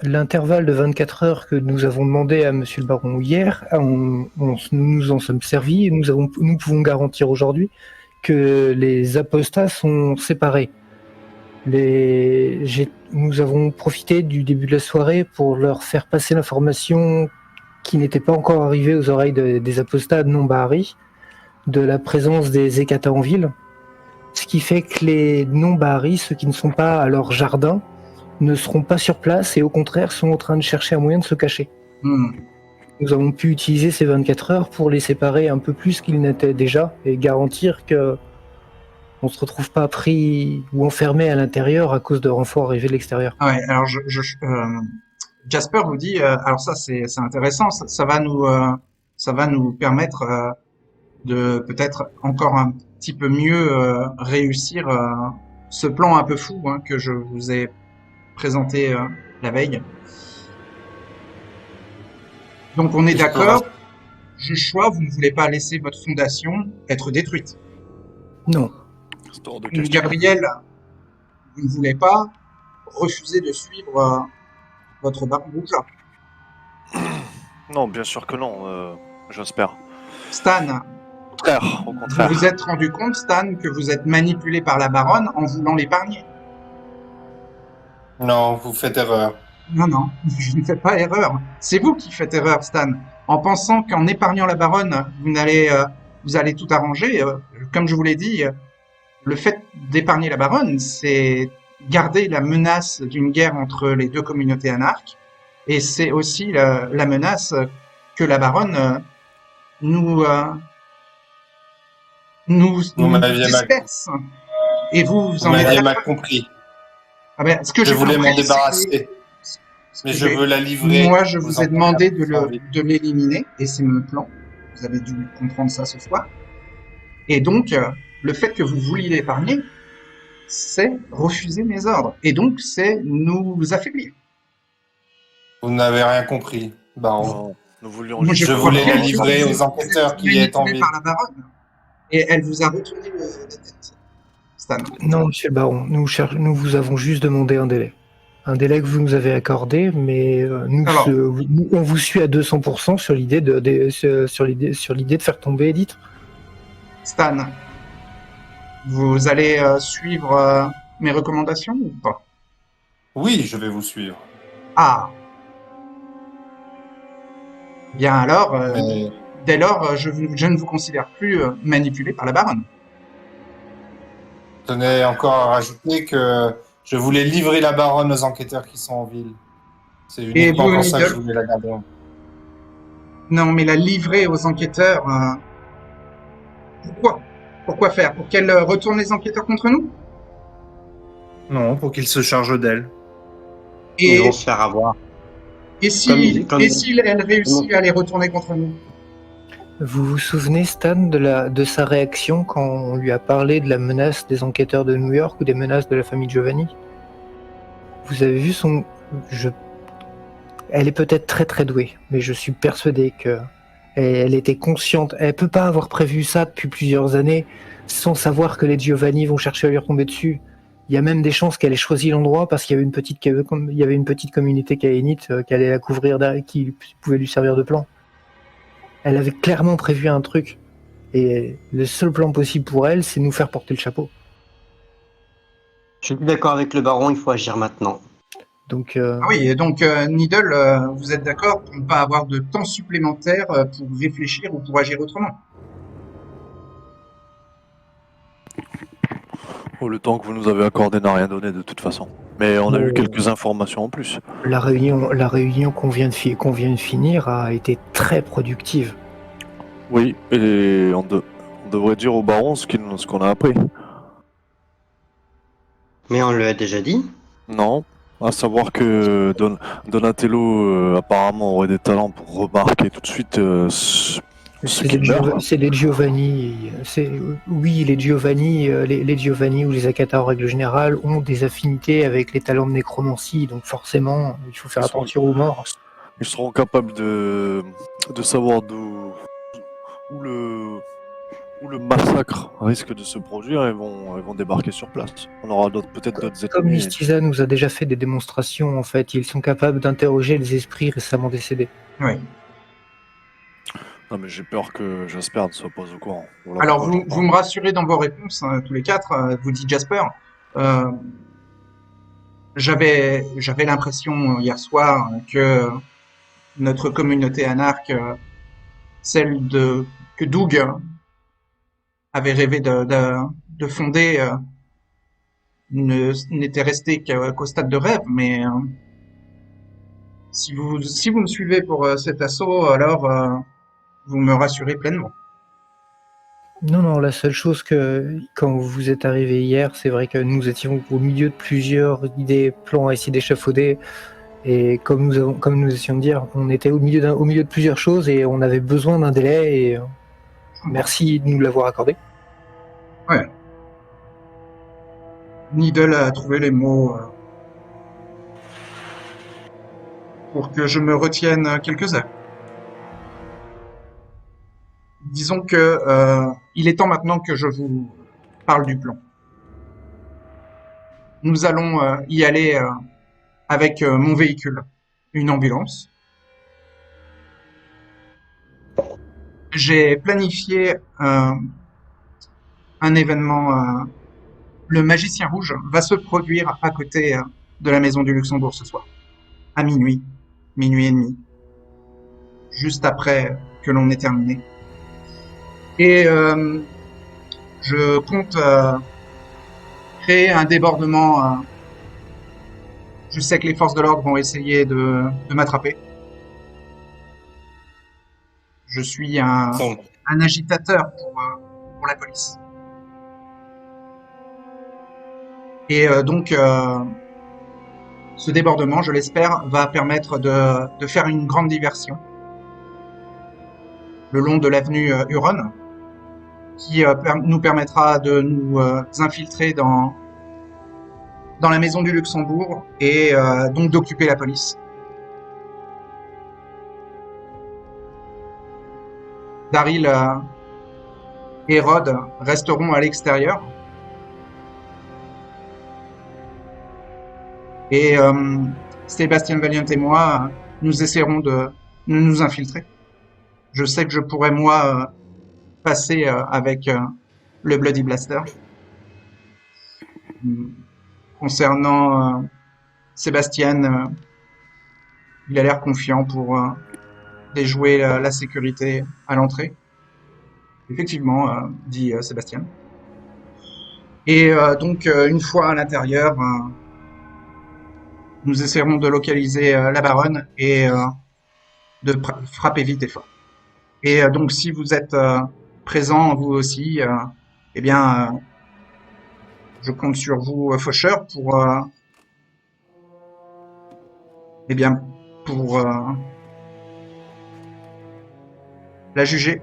l'intervalle de 24 heures que nous avons demandé à Monsieur le Baron hier, nous nous en sommes servis et nous pouvons garantir aujourd'hui que les apostats sont séparés. Nous avons profité du début de la soirée pour leur faire passer l'information qui n'était pas encore arrivée aux oreilles des apostats non Bahari de la présence des Ekata en ville. Ce qui fait que les non-Bahari, ceux qui ne sont pas à leur jardin, ne seront pas sur place et au contraire sont en train de chercher un moyen de se cacher. Nous avons pu utiliser ces 24 heures pour les séparer un peu plus qu'ils n'étaient déjà et garantir que on se retrouve pas pris ou enfermé à l'intérieur à cause de renforts arrivés de l'extérieur. Ah ouais, alors Jasper vous dit, alors ça c'est intéressant, ça va nous permettre de peut-être encore un petit peu mieux réussir ce plan un peu fou que je vous ai présenté la veille. Donc on est d'accord, je choix, vous ne voulez pas laisser votre fondation être détruite. Non. C'est hors de question. Gabriel, vous ne voulez pas refuser de suivre votre baron rouge. Non, bien sûr que non, j'espère. Stan, Au contraire, au vous contraire. vous êtes rendu compte, Stan, que vous êtes manipulé par la baronne en voulant l'épargner. Non, vous faites erreur. Non, je ne fais pas erreur. C'est vous qui faites erreur, Stan. En pensant qu'en épargnant la baronne, vous allez tout arranger. Comme je vous l'ai dit, le fait d'épargner la baronne, c'est garder la menace d'une guerre entre les deux communautés anarques. Et c'est aussi la menace que la baronne nous disperse. Et vous en m'aviez êtes mal compris. Ah ben, ce que Je j'ai voulais compris, m'en c'est que- débarrasser. Mais je veux la livrer. Moi, je aux vous ai enquêteurs demandé qui sont en ville. de l'éliminer, et c'est mon plan. Vous avez dû comprendre ça ce soir. Et donc, le fait que vous vouliez l'épargner, c'est refuser mes ordres. Et donc, c'est nous affaiblir. Vous n'avez rien compris. Baron. Non, nous voulions Moi, juste... Je crois voulais bien la que livrer vous aux enquêteurs êtes qui est en manipulé ville. par la baronne. Et elle vous a retourné la tête, Stan. Non, Monsieur le Baron, nous vous avons juste demandé un délai. Un délai que vous nous avez accordé, mais Alors. on vous suit à 200% sur l'idée sur l'idée de faire tomber Edith. Stan, vous allez suivre mes recommandations ou pas? Oui, je vais vous suivre. Ah. Bien alors, Mais dès lors, je ne vous considère plus manipulé par la baronne. je tenais encore à rajouter que je voulais livrer la baronne aux enquêteurs qui sont en ville. C'est uniquement vous, pour ça que je Nigel voulais la garder. Non, mais la livrer aux enquêteurs, pourquoi? Pourquoi faire? Pour qu'elle retourne les enquêteurs contre nous? Non, pour qu'il se charge d'elle. Ils Et, vont se faire avoir. et si, comme- et si elle réussit à les retourner contre nous? Vous vous souvenez, Stan, de sa réaction quand on lui a parlé de la menace des enquêteurs de New York ou des menaces de la famille Giovanni? Vous avez vu son... Elle est peut-être très très douée, mais je suis persuadé que elle était consciente. Elle peut pas avoir prévu ça depuis plusieurs années sans savoir que les Giovanni vont chercher à lui retomber dessus. Il y a même des chances qu'elle ait choisi l'endroit parce qu'il y avait une petite communauté caïnite qui allait la couvrir, qui pouvait lui servir de plan. Elle avait clairement prévu un truc. Et le seul plan possible pour elle, c'est nous faire porter le chapeau. Je suis d'accord avec le baron, il faut agir maintenant. Donc, Ah oui, et donc, Needle, vous êtes d'accord pour ne pas avoir de temps supplémentaire pour réfléchir ou pour agir autrement? Oh, le temps que vous nous avez accordé n'a rien donné de toute façon. Mais on a eu Oh. quelques informations en plus. la réunion qu'on vient de finir a été très productive. Oui, et on devrait dire au baron ce qu'on a appris. Mais on l'a déjà dit. Non. À savoir que Donatello apparemment aurait des talents pour remarquer tout de suite ce qui meurt. C'est les Giovanni. Oui, les Giovanni, les Giovanni ou les Akata en règle générale ont des affinités avec les talents de nécromancie, donc forcément, il faut faire Ils sont- attention aux morts. Ils seront capables de savoir où le massacre risque de se produire et vont débarquer sur place. On aura peut-être d'autres Comme ennemis. Mystiza nous a déjà fait des démonstrations, en fait, ils sont capables d'interroger les esprits récemment décédés. Oui. Non, mais j'ai peur que Jasper ne soit pas au courant. Voilà Alors, pourquoi j'en vous parle. me rassurez dans vos réponses, hein, tous les quatre, vous dit Jasper. Euh, j'avais l'impression hier soir que notre communauté anarque, que Doug avait rêvé de fonder, n'était resté qu'au stade de rêve, mais si vous me suivez pour cet assaut, alors vous me rassurez pleinement. Non, non, la seule chose que, quand vous êtes arrivé hier, c'est vrai que nous étions au milieu de plusieurs idées, plans à essayer d'échafauder. Et comme nous essayons de dire, on était au milieu de plusieurs choses et on avait besoin d'un délai et merci de nous l'avoir accordé. Ouais. Needle a trouvé les mots pour que je me retienne quelques heures. Disons que il est temps maintenant que je vous parle du plan. Nous allons y aller avec mon véhicule, une ambulance. J'ai planifié un événement. Le Magicien Rouge va se produire à côté de la Maison du Luxembourg ce soir, à minuit, minuit et demi, juste après que l'on ait terminé. Et je compte créer un débordement. Je sais que les forces de l'ordre vont essayer de m'attraper. Je suis un agitateur pour la police. Et donc, ce débordement, je l'espère, va permettre de faire une grande diversion le long de l'avenue Huron, qui nous permettra de nous infiltrer dans la Maison du Luxembourg et donc d'occuper la police. Daryl et Rod resteront à l'extérieur. Et Sébastien Valiant et moi, nous essaierons de nous infiltrer. Je sais que je pourrais, moi, passer avec le Bloody Blaster. Concernant Sébastien, il a l'air confiant pour déjouer la sécurité à l'entrée. Effectivement, dit Sébastien. Et donc, une fois à l'intérieur, nous essaierons de localiser la baronne et de frapper vite et fort. Et donc, si vous êtes présent, vous aussi, eh bien, je compte sur vous, Faucheur, pour, eh bien, pour la juger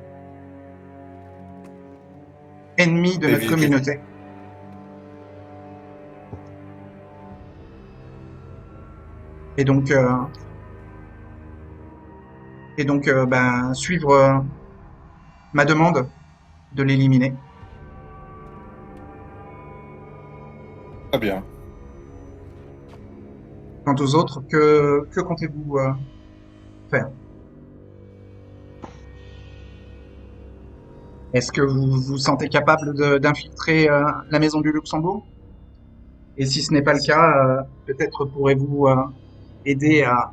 ennemie de notre Éviter. communauté. Et donc, ben, suivre ma demande de l'éliminer. Très bien. Quant aux autres, que comptez-vous faire? Est-ce que vous vous sentez capable d'infiltrer la Maison du Luxembourg? Et si ce n'est pas le cas, peut-être pourrez-vous aider à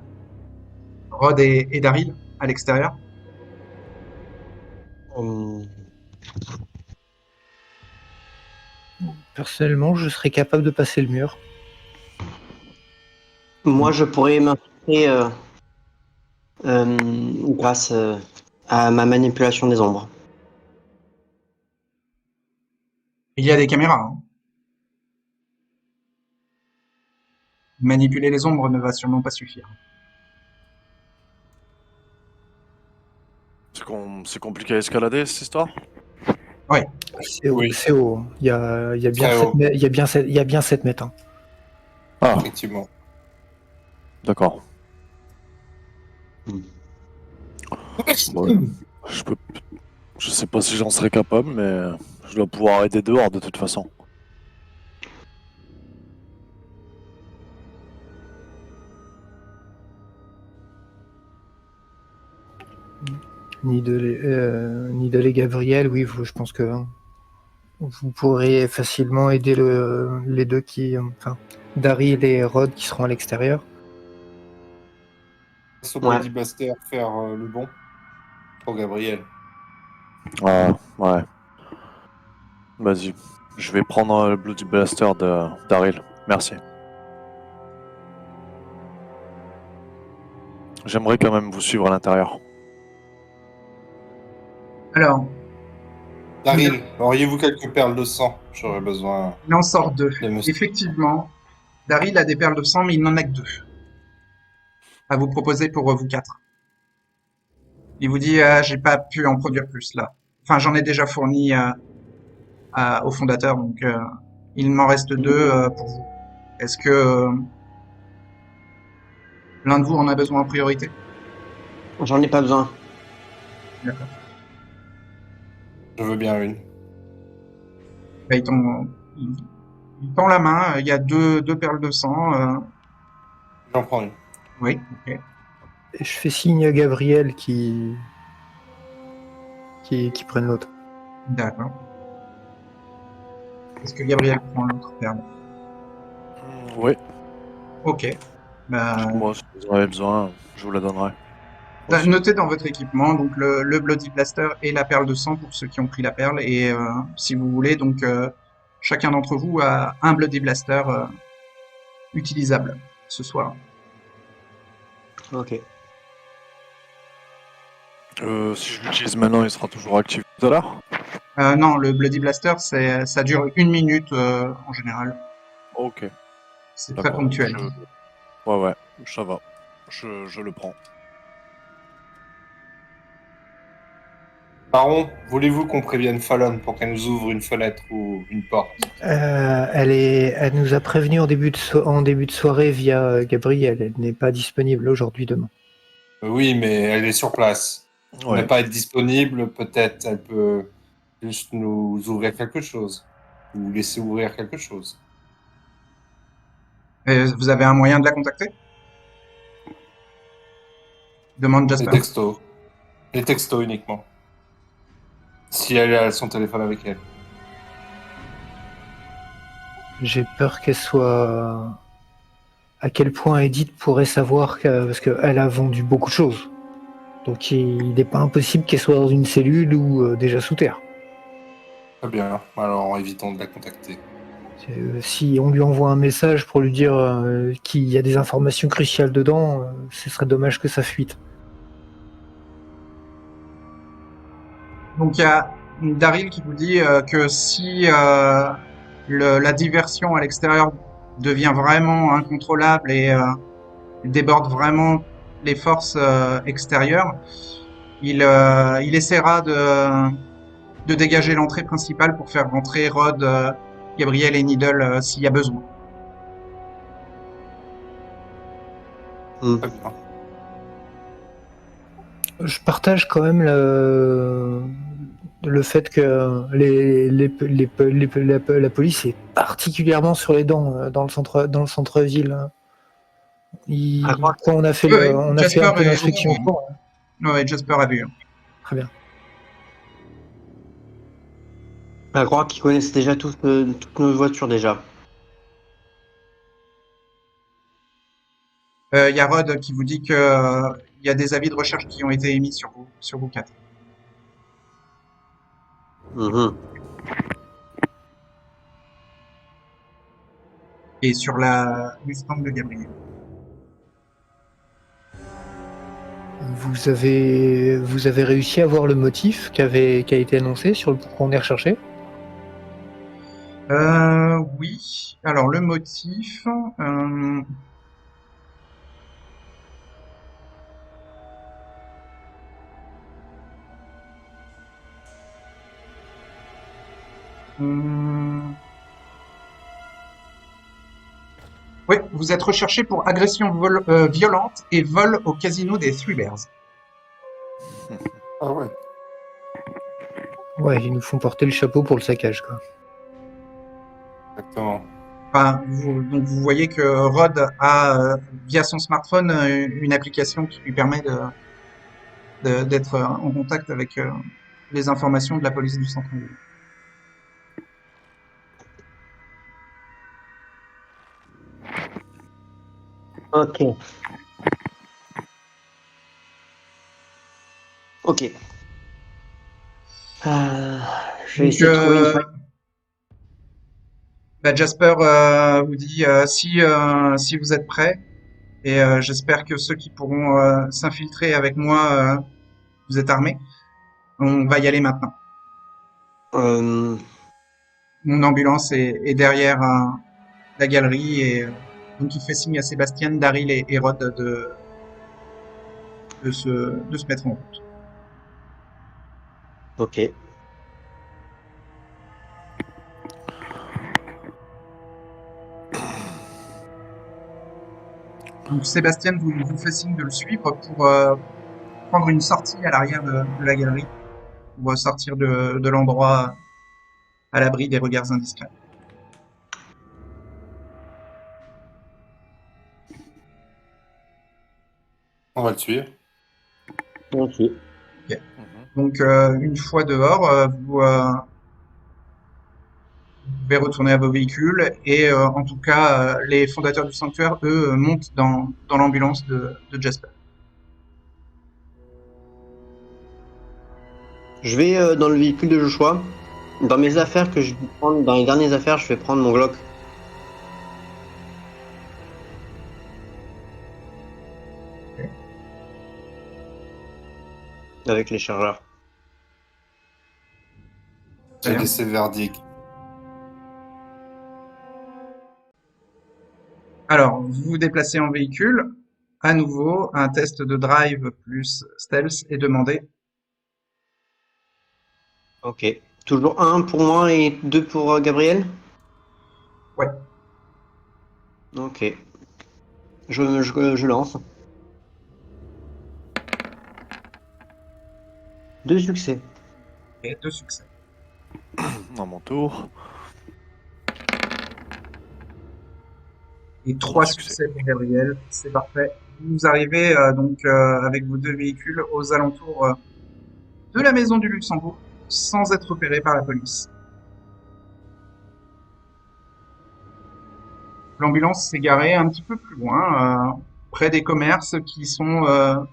Rod et Daryl à l'extérieur? Personnellement, je serais capable de passer le mur. Moi, je pourrais m'infiltrer grâce à ma manipulation des ombres. Il y a des caméras, hein. Manipuler les ombres ne va sûrement pas suffire. C'est compliqué à escalader cette histoire? C'est haut. Oui. C'est haut. Il y a bien Très 7 haut. mètres, il y a bien 7 mètres. Hein. Ah, Effectivement. d'accord. Hmm. Ouais. Je sais pas si j'en serais capable, mais je dois pouvoir aider dehors de toute façon. Nidal et Gabriel, oui, je pense que vous pourrez facilement aider les deux enfin, Daryl et Rod qui seront à l'extérieur. Laisse au Ouais. Bloody Blaster faire le bon pour Gabriel. Ah, ouais. Vas-y. Je vais prendre le Bloody Blaster de Daryl. Merci. J'aimerais quand même vous suivre à l'intérieur. Alors, Daryl, auriez-vous quelques perles de sang? J'aurais besoin il en sort 2. de me... Effectivement, Daryl a des perles de sang, mais il n'en a que 2 à vous proposer pour vous 4. Il vous dit, j'ai pas pu en produire plus là. Enfin, j'en ai déjà fourni au fondateur, donc il m'en reste 2 pour vous. Est-ce que l'un de vous en a besoin en priorité? J'en ai pas besoin. D'accord. Je veux bien une. Bah, il tend la main, il y a deux perles de sang. J'en prends une. Oui, ok. Et je fais signe à Gabriel qui prenne l'autre. D'accord. Est-ce que Gabriel prend l'autre perle? Oui, Ok. Bah, moi, si vous en avez besoin, je vous la donnerai. Aussi. notez dans votre équipement donc le Bloody Blaster et la perle de sang pour ceux qui ont pris la perle. Et si vous voulez, donc chacun d'entre vous a un Bloody Blaster utilisable ce soir. Ok. Si je l'utilise maintenant, il sera toujours actif tout à l'heure? Non, le Bloody Blaster, ça dure 1 minute en général. Ok, C'est très d'accord. ponctuel. Ouais, ça va. Je le prends. Baron, voulez-vous qu'on prévienne Fallon pour qu'elle nous ouvre une fenêtre ou une porte? Elle nous a prévenu en début de soirée via Gabriel. Elle n'est pas disponible aujourd'hui, demain. Oui, mais elle est sur place. Ouais. Ne pas être disponible, peut-être elle peut juste nous ouvrir quelque chose. Ou laisser ouvrir quelque chose. Vous avez un moyen de la contacter? Demande Les Jasper. textos. Les textos uniquement. Si elle a son téléphone avec elle. J'ai peur qu'elle soit... À quel point Edith pourrait savoir parce qu'elle a vendu beaucoup de choses. Donc il n'est pas impossible qu'elle soit dans une cellule ou déjà sous terre. Très bien. Alors évitons de la contacter. Si on lui envoie un message pour lui dire qu'il y a des informations cruciales dedans, ce serait dommage que ça fuite. Donc il y a Daryl qui vous dit que si la diversion à l'extérieur devient vraiment incontrôlable et déborde vraiment les forces extérieures, il essaiera de dégager l'entrée principale pour faire rentrer Rod, Gabriel et Needle s'il y a besoin. Hmm. Très bien. Je partage quand même le fait que la police est particulièrement sur les dents dans le centre-ville. Quand on a fait, Oui, on a fait Jasper un peu est- d'inspection. Ouais, Jasper a vu. Très bien. Je crois qu'ils connaissent déjà toutes nos voitures déjà. Il y a Rod qui vous dit que il y a des avis de recherche qui ont été émis sur vous 4. Mhm. Et sur la Mustang de Gabriel. Vous avez réussi à voir le motif qui a été annoncé sur le pourquoi on est recherché? oui. Alors, le motif... Oui, vous êtes recherché pour agression violente et vol au casino des Three Bears. Ah ouais. Ouais, ils nous font porter le chapeau pour le saccage, quoi. Exactement. Enfin, donc vous voyez que Rod a, via son smartphone, une application qui lui permet d'être en contact avec les informations de la police du centre-ville. Ok. Ok. Je vais Donc, essayer de trouver une faille. bah, Jasper vous dit si vous êtes prêts, et j'espère que ceux qui pourront s'infiltrer avec moi, vous êtes armés. On va y aller maintenant. Euh, Mon ambulance est derrière la galerie et donc il fait signe à Sébastien, Daryl et Rod de se mettre en route. ok. Donc Sébastien vous fait signe de le suivre pour prendre une sortie à l'arrière de la galerie pour sortir de l'endroit à l'abri des regards indiscrets. On va le suivre. Ok. Donc une fois dehors, vous pouvez retourner à vos véhicules et en tout cas les fondateurs du sanctuaire, eux, montent dans l'ambulance de Jasper. Je vais dans le véhicule de Joshua. Dans mes affaires que je vais prendre, dans les dernières affaires, je vais prendre mon Glock. Avec les chargeurs. J'ai Bien. laissé le verdict. Alors, vous vous déplacez en véhicule. À nouveau, un test de drive plus stealth est demandé. Ok. Toujours un pour moi et deux pour Gabriel. Ouais. Ok. Je lance. 2 succès. Et 2 succès. À mon tour. Et 3 succès. succès pour Gabriel. C'est parfait. Vous arrivez donc avec vos 2 véhicules aux alentours de la maison du Luxembourg sans être repéré par la police. L'ambulance s'est garée un petit peu plus loin, près des commerces qui sont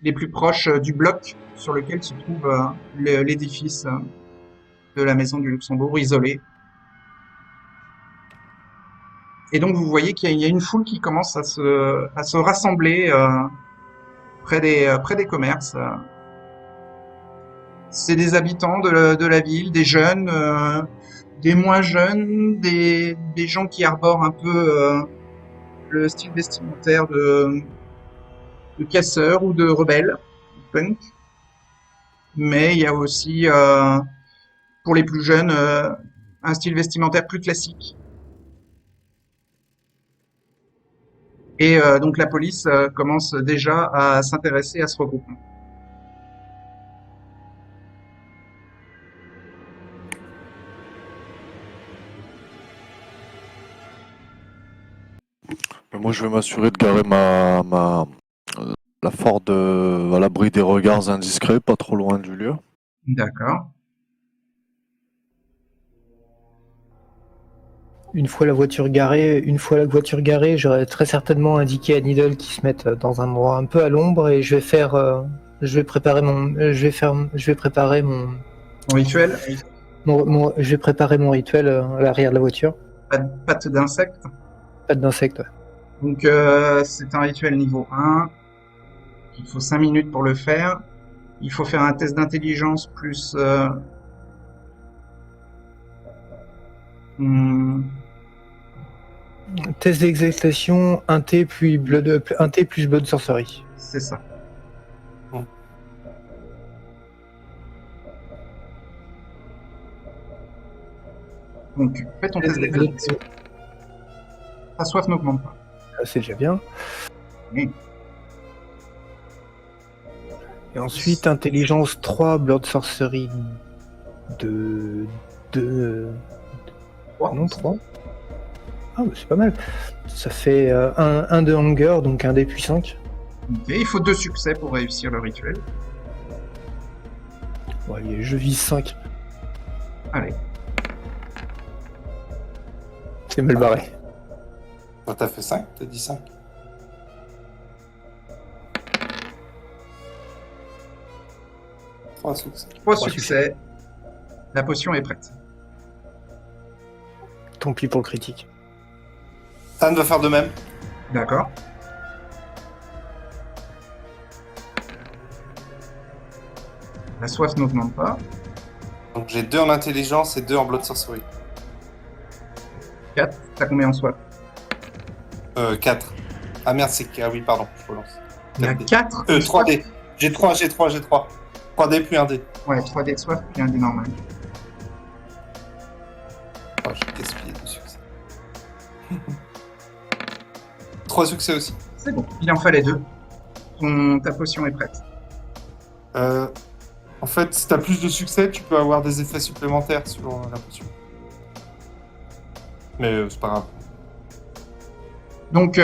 les plus proches du bloc sur lequel se trouve l'édifice de la maison du Luxembourg, isolé. Et donc vous voyez qu'il y a une foule qui commence à se rassembler près des commerces. C'est des habitants de la ville, des jeunes, des moins jeunes, des gens qui arborent un peu le style vestimentaire de casseurs ou de rebelles, punk. Mais il y a aussi, pour les plus jeunes, un style vestimentaire plus classique. Et donc la police commence déjà à s'intéresser à ce regroupement. Mais moi, je vais m'assurer de garer la Ford à l'abri des regards indiscrets, pas trop loin du lieu. D'accord. Une fois la voiture garée, j'aurais très certainement indiqué à Needle qu'ils se mettent dans un endroit un peu à l'ombre et je vais préparer mon Ton rituel, je vais préparer mon rituel à l'arrière de la voiture. pas de pattes d'insectes. Pas d'insectes. Ouais. Donc c'est un rituel niveau 1. Il faut 5 minutes pour le faire. Il faut faire un test d'intelligence plus Hmm, Test d'exaltation, 1T puis un T plus Blood Sorcery. c'est ça. Donc, fais ton test d'exaltation. Ta soif n'augmente pas. C'est déjà bien. Oui. Et ensuite, intelligence 3, Blood Sorcery de... Non, 3. Ah, bah, c'est pas mal. Ça fait 1 de Hunger, donc un D puis 5. Ok, il faut 2 succès pour réussir le rituel. Bon, allez, je vise 5. Allez. C'est mal barré. Bah, t'as fait 5, t'as dit 5. Trois succès. 3 succès. La potion est prête. Tant pis pour le critique. Stan va faire de même. D'accord. La soif n'augmente pas. Donc j'ai 2 en intelligence et 2 en blood sorcery. 4. T'as combien en soif? 4. Ah merde, ah oui, pardon, je relance. Il y a 4 3D. J'ai 3. 3D plus 1D. Ouais, 3D de soif, puis un dé normal. Oh, j'ai gaspillé 2 succès. 3 succès aussi. C'est bon, il en fallait 2. Ta potion est prête. En fait, si t'as plus de succès, tu peux avoir des effets supplémentaires sur la potion. Mais c'est pas grave. Donc,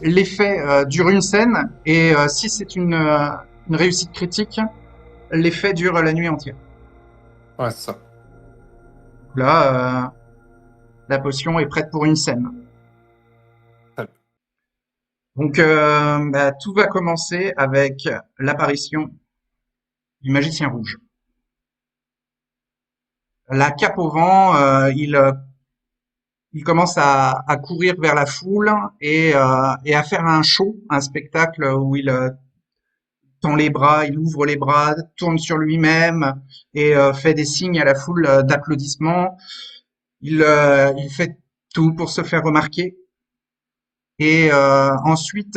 l'effet dure une scène, et si c'est une réussite critique, l'effet dure la nuit entière. Ouais, c'est ça. Là, la potion est prête pour une scène. Très bien. Donc, tout va commencer avec l'apparition du magicien rouge. La cape au vent, il commence à courir vers la foule et à faire un show, un spectacle où il tend les bras, il ouvre les bras, tourne sur lui-même et fait des signes à la foule d'applaudissements. Il fait tout pour se faire remarquer. Et ensuite,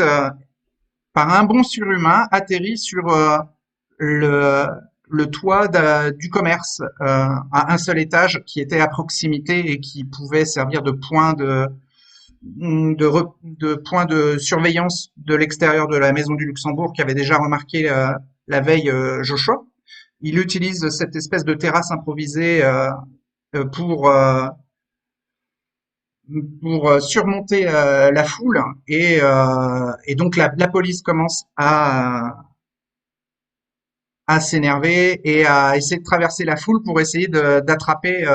par un bond surhumain, atterrit sur le toit du commerce à un seul étage qui était à proximité et qui pouvait servir de point de point de surveillance de l'extérieur de la maison du Luxembourg qui avait déjà remarqué la veille Joshua. Il utilise cette espèce de terrasse improvisée pour surmonter la foule et donc la police commence à s'énerver et à essayer de traverser la foule pour essayer d'attraper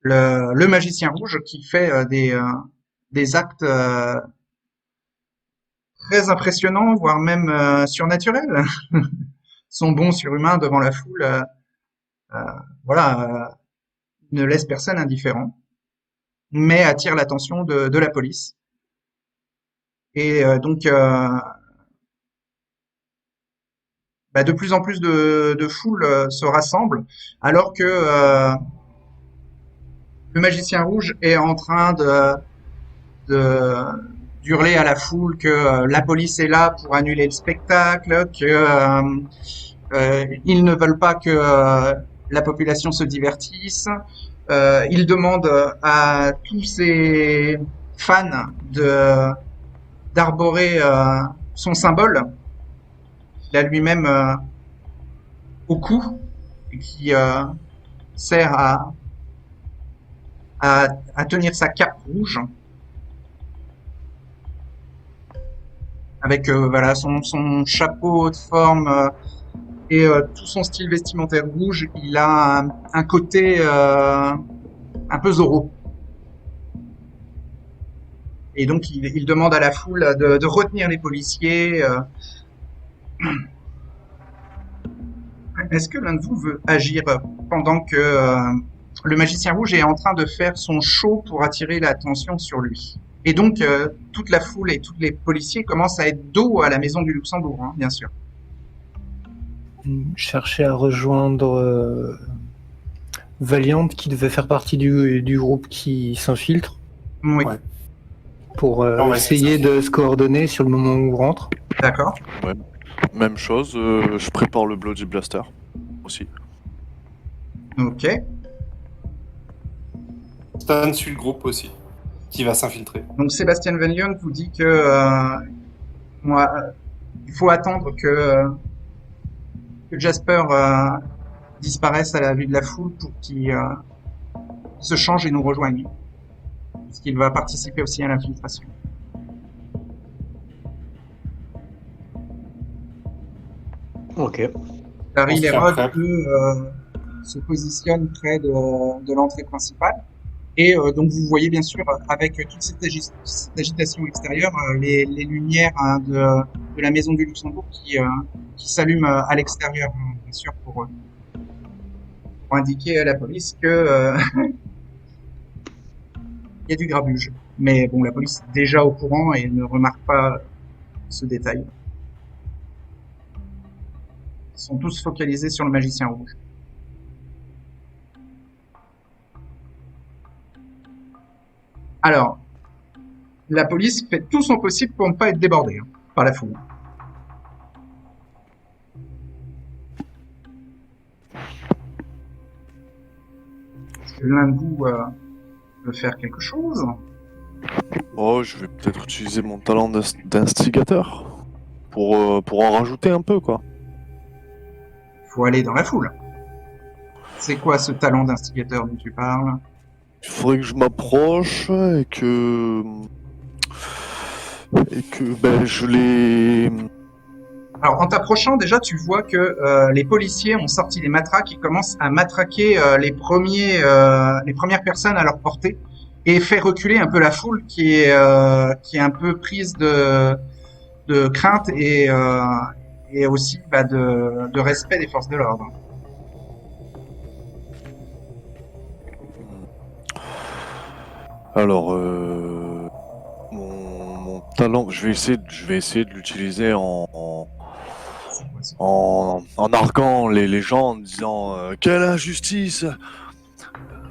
le magicien rouge qui fait des actes très impressionnants, voire même surnaturels. Son bond surhumain devant la foule, voilà, ne laisse personne indifférent, mais attire l'attention de la police. Et donc, de plus en plus de foule se rassemble, alors que le magicien rouge est en train d'hurler à la foule que la police est là pour annuler le spectacle, que ils ne veulent pas que la population se divertisse. Il demande à tous ses fans d'arborer son symbole qu'il a lui-même au cou et qui sert à tenir sa cape rouge avec voilà son chapeau de forme et tout son style vestimentaire rouge. Il a un côté un peu Zorro. Et donc il demande à la foule de retenir les policiers. Est-ce que l'un de vous veut agir pendant que le magicien rouge est en train de faire son show pour attirer l'attention sur lui? Et donc, toute la foule et tous les policiers commencent à être dos à la maison du Luxembourg, hein, bien sûr. Chercher à rejoindre Valiant qui devait faire partie du groupe qui s'infiltre Oui, Ouais. pour Non, ouais, essayer c'est ça. de se coordonner sur le moment où on rentre. d'accord. Même chose, je prépare le Bloody Blaster aussi. Ok. Stan suit le groupe aussi, qui va s'infiltrer. Donc Sébastien Valiant vous dit que il faut attendre que Jasper disparaisse à la vue de la foule pour qu'il se change et nous rejoigne. Parce qu'il va participer aussi à l'infiltration. Ok. Larry On se tient Lerod, prêt. eux, se positionne près de l'entrée principale. Et donc vous voyez bien sûr, avec toute cette agitation extérieure, les lumières de la maison du Luxembourg qui s'allument à l'extérieur, hein, bien sûr, pour indiquer à la police que il y a du grabuge. Mais bon, la police est déjà au courant et ne remarque pas ce détail. Ils sont tous focalisés sur le magicien rouge. Alors, la police fait tout son possible pour ne pas être débordée hein, par la foule. Est-ce que l'un de vous veut faire quelque chose? Oh, je vais peut-être utiliser mon talent d'instigateur pour en rajouter un peu, quoi. Il faut aller dans la foule. C'est quoi ce talent d'instigateur dont tu parles? Il faudrait que je m'approche et que ben, je les... Alors, en t'approchant, déjà, tu vois que les policiers ont sorti des matraques et commencent à matraquer les premières personnes à leur portée et fait reculer un peu la foule qui est un peu prise de crainte et aussi de respect des forces de l'ordre. Alors, mon talent, je vais essayer de l'utiliser en arguant les gens en disant quelle injustice!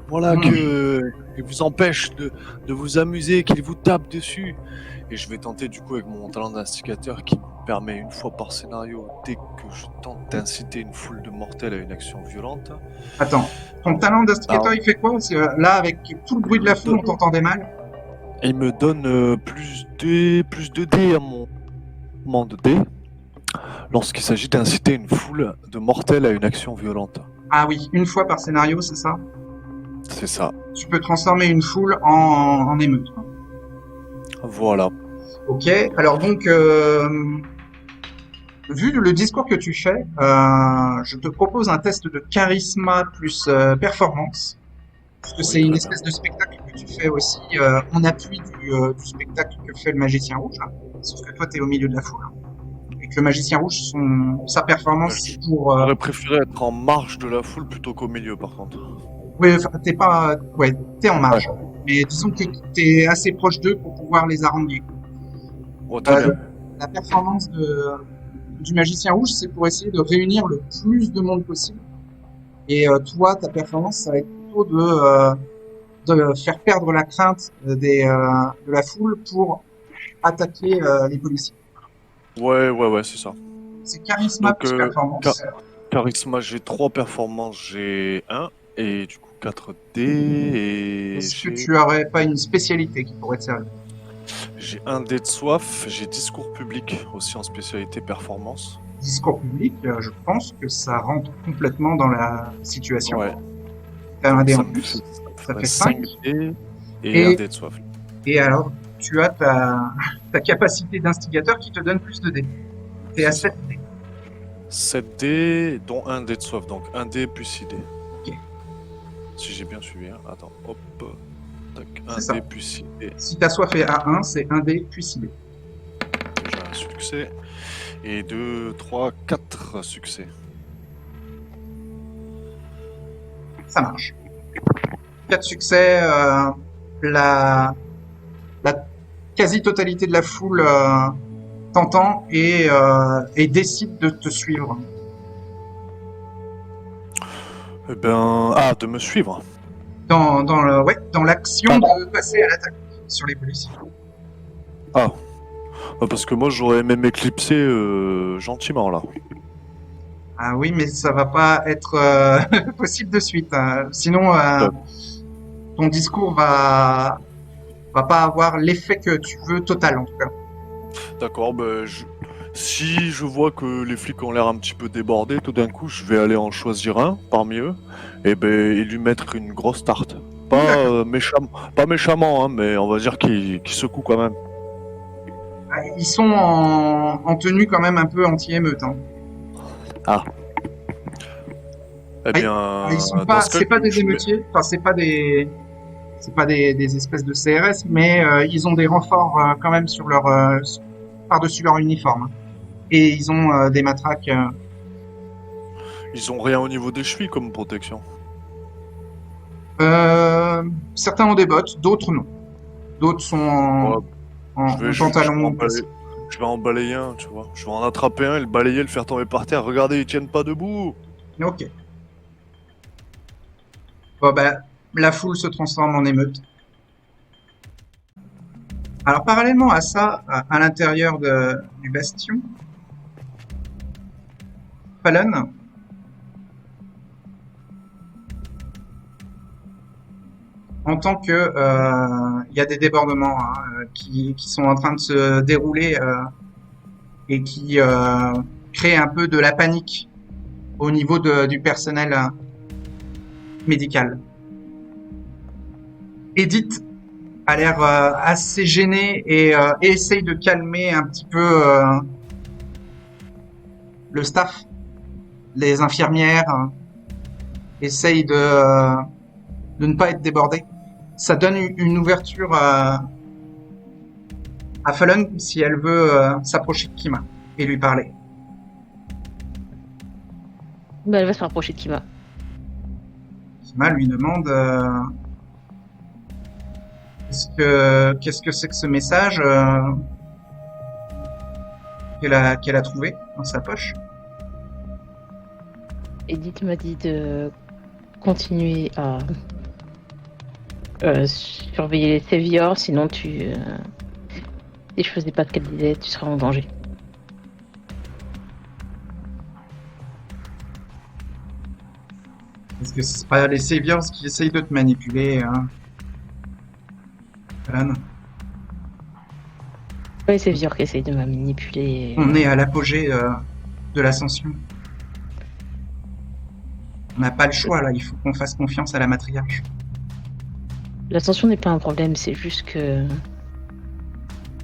Voilà qu'ils vous empêche de vous amuser, qu'ils vous tapent dessus. Et je vais tenter du coup avec mon talent d'instigateur qui me permet une fois par scénario, dès que je tente d'inciter une foule de mortels à une action violente. Attends, ton talent d'instigateur, il fait quoi? Parce que là, avec tout le bruit de la foule, on t'entendait mal. Il me donne plus de dés à mon moment de dés lorsqu'il s'agit d'inciter une foule de mortels à une action violente. Ah oui, une fois par scénario, c'est ça? C'est ça. Tu peux transformer une foule en émeute. Voilà. Ok, alors donc, vu le discours que tu fais, je te propose un test de charisme plus performance. Parce que Oui, c'est une très espèce de spectacle que tu fais aussi en appui du spectacle que fait le magicien rouge. Sauf que toi, tu es au milieu de la foule. Et que le magicien rouge, sa performance, c'est pour... J'aurais préféré être en marge de la foule plutôt qu'au milieu par contre. Oui, enfin, t'es pas... Ouais, t'es en marge. Mais disons que t'es assez proche d'eux pour pouvoir les haranguer. Oh, très bien. La performance du magicien rouge, c'est pour essayer de réunir le plus de monde possible. Et toi, ta performance, ça va être plutôt de faire perdre la crainte de la foule pour attaquer les policiers. Ouais, c'est ça. C'est charisme Donc, plus performance. Charisme, j'ai 3 performances, j'ai 1 et du coup 4 dés et Est-ce que tu aurais pas une spécialité qui pourrait te servir? j'ai 1 dé de soif, j'ai discours public aussi en spécialité performance. Discours public, je pense que ça rentre complètement dans la situation. Ouais. T'as un dé en me plus, ça fait 5 5. dés et 1 dé de soif. Et alors, tu as ta capacité d'instigateur qui te donne plus de dés. T'es à 7 dés. 7 dés, dont 1 dé de soif, donc 1 dé plus 6 dés. Ok. Si j'ai bien suivi, hein. Attends, hop. Tac, C'est 1 ça. dé plus 6 dés. Si ta soif est à 1, c'est 1 dé puis 6 dés. Déjà un succès. Et 2, 3, 4 succès. Ça marche. 4 succès, la quasi-totalité de la foule t'entend et décide de te suivre. Eh ben... Ah, de me suivre. Dans l'action de passer à l'attaque sur les policiers. Ah, parce que moi j'aurais aimé m'éclipser gentiment là. Ah oui, mais ça va pas être possible de suite, hein. Sinon, ton discours va pas avoir l'effet que tu veux total en tout cas. D'accord, si je vois que les flics ont l'air un petit peu débordés, tout d'un coup je vais aller en choisir un parmi eux et lui mettre une grosse tarte. Pas, pas méchamment, hein, mais on va dire qu'il secoue quand même. Ah, ils sont en tenue quand même un peu anti-émeute, hein. Ah. Eh bien, Ils sont dans pas, ce cas, c'est pas des je mets- émeutiers, enfin c'est pas des espèces de CRS, mais ils ont des renforts quand même sur leur par-dessus leur uniforme, hein. Et ils ont des matraques. Ils ont rien au niveau des chevilles comme protection. Certains ont des bottes, d'autres non. D'autres sont Ouais, en je vais pantalon cassé. je vais en balayer un, tu vois. Je vais en attraper un et le balayer, le faire tomber par terre. Regardez, ils tiennent pas debout. Ok. Bon, bah, la foule se transforme en émeute. Alors, parallèlement à ça, à l'intérieur du bastion, Fallon, entend que il y a des débordements, hein, qui sont en train de se dérouler et qui créent un peu de la panique au niveau du personnel médical. Edith a l'air assez gênée et essaye de calmer un petit peu le staff, les infirmières, essayent de ne pas être débordées. Ça donne une ouverture à Fallon si elle veut s'approcher de Kima et lui parler. Bah, elle va se rapprocher de Kima. Kima lui demande qu'est-ce que c'est que ce message qu'elle a trouvé dans sa poche. Edith m'a dit de continuer à surveiller les Saviors, sinon si je faisais pas ce qu'elle disait, tu serais en danger. Est-ce que c'est pas les Saviors qui essayent de te manipuler, hein, Fallon? Ouais, les Saviors qui essayent de me manipuler. On est à l'apogée de l'ascension. On n'a pas le choix là, il faut qu'on fasse confiance à la matriarche. L'ascension n'est pas un problème, c'est juste que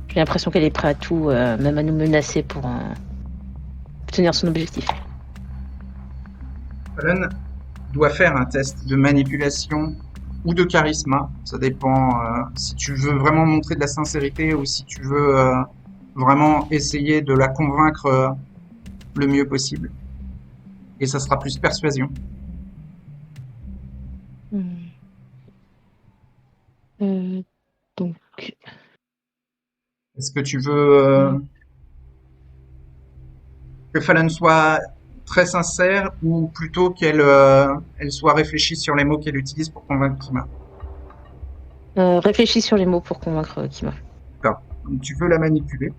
j'ai l'impression qu'elle est prête à tout, même à nous menacer pour obtenir son objectif. Fallon doit faire un test de manipulation ou de charisme. Ça dépend si tu veux vraiment montrer de la sincérité ou si tu veux vraiment essayer de la convaincre le mieux possible. Et ça sera plus persuasion. Donc, Est-ce que tu veux que Fallon soit très sincère ou plutôt qu'elle elle soit réfléchie sur les mots qu'elle utilise pour convaincre Kima? réfléchis sur les mots pour convaincre Kima. D'accord. Donc tu veux la manipuler.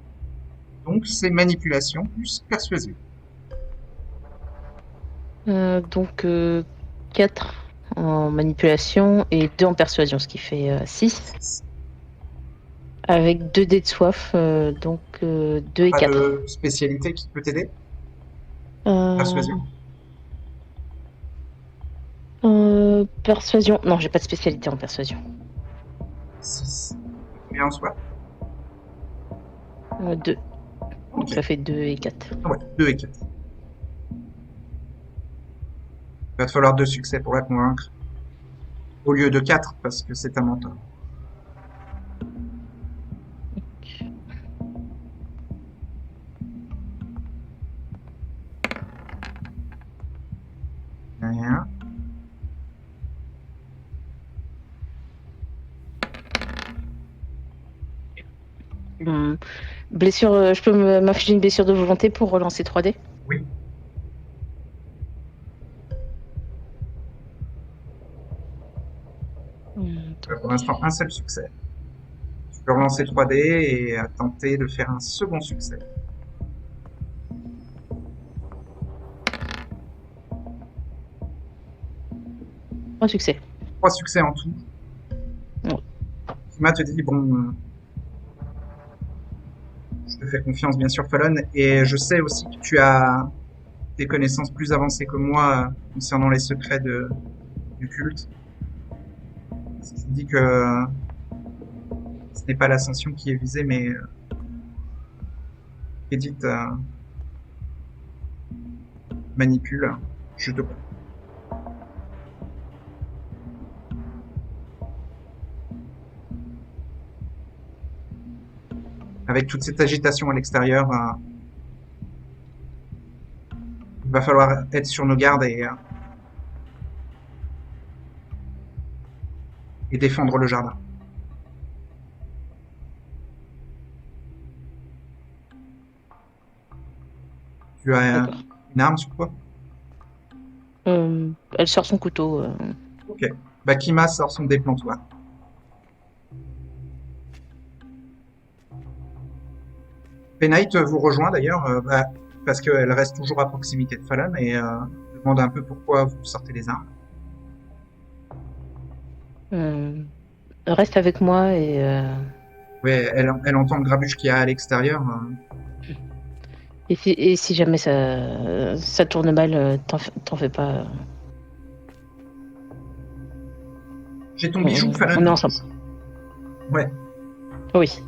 Donc c'est manipulation plus persuasion. Donc 4 en manipulation et 2 en persuasion, ce qui fait 6. Avec 2 dés de soif, donc 2 et Pas 4. de spécialité qui peut t'aider? Persuasion. Persuasion. Non, j'ai pas de spécialité en persuasion. 6. Combien en soi? 2. Donc Ok. ça fait 2 et 4. Ouais, 2 et 4. Il va te falloir 2 succès pour la convaincre. Au lieu de 4, parce que c'est un mentor. Rien. Blessure, je peux m'afficher une blessure de volonté pour relancer 3D? Oui. Pour l'instant, un seul succès. Tu peux relancer 3D et tenter de faire un second succès. Un succès. 3 succès en tout. Ouais. Kima te dit, bon, je te fais confiance bien sûr Fallon, et je sais aussi que tu as des connaissances plus avancées que moi concernant les secrets du culte. Je te dis que ce n'est pas l'ascension qui est visée, mais Edith manipule, je te crois. Avec toute cette agitation à l'extérieur, il va falloir être sur nos gardes et défendre le jardin. Tu as D'accord. une arme sur toi? Elle sort son couteau. Ok. Bah, Kima sort son déplantoir. Penite vous rejoint d'ailleurs, parce qu'elle reste toujours à proximité de Fallon et demande un peu pourquoi vous sortez les armes. Reste avec moi et Ouais, elle entend le grabuge qu'il y a à l'extérieur. et si jamais ça tourne mal, t'en fais pas. J'ai ton bijou, Fallon. On est ensemble. Ouais. Oui.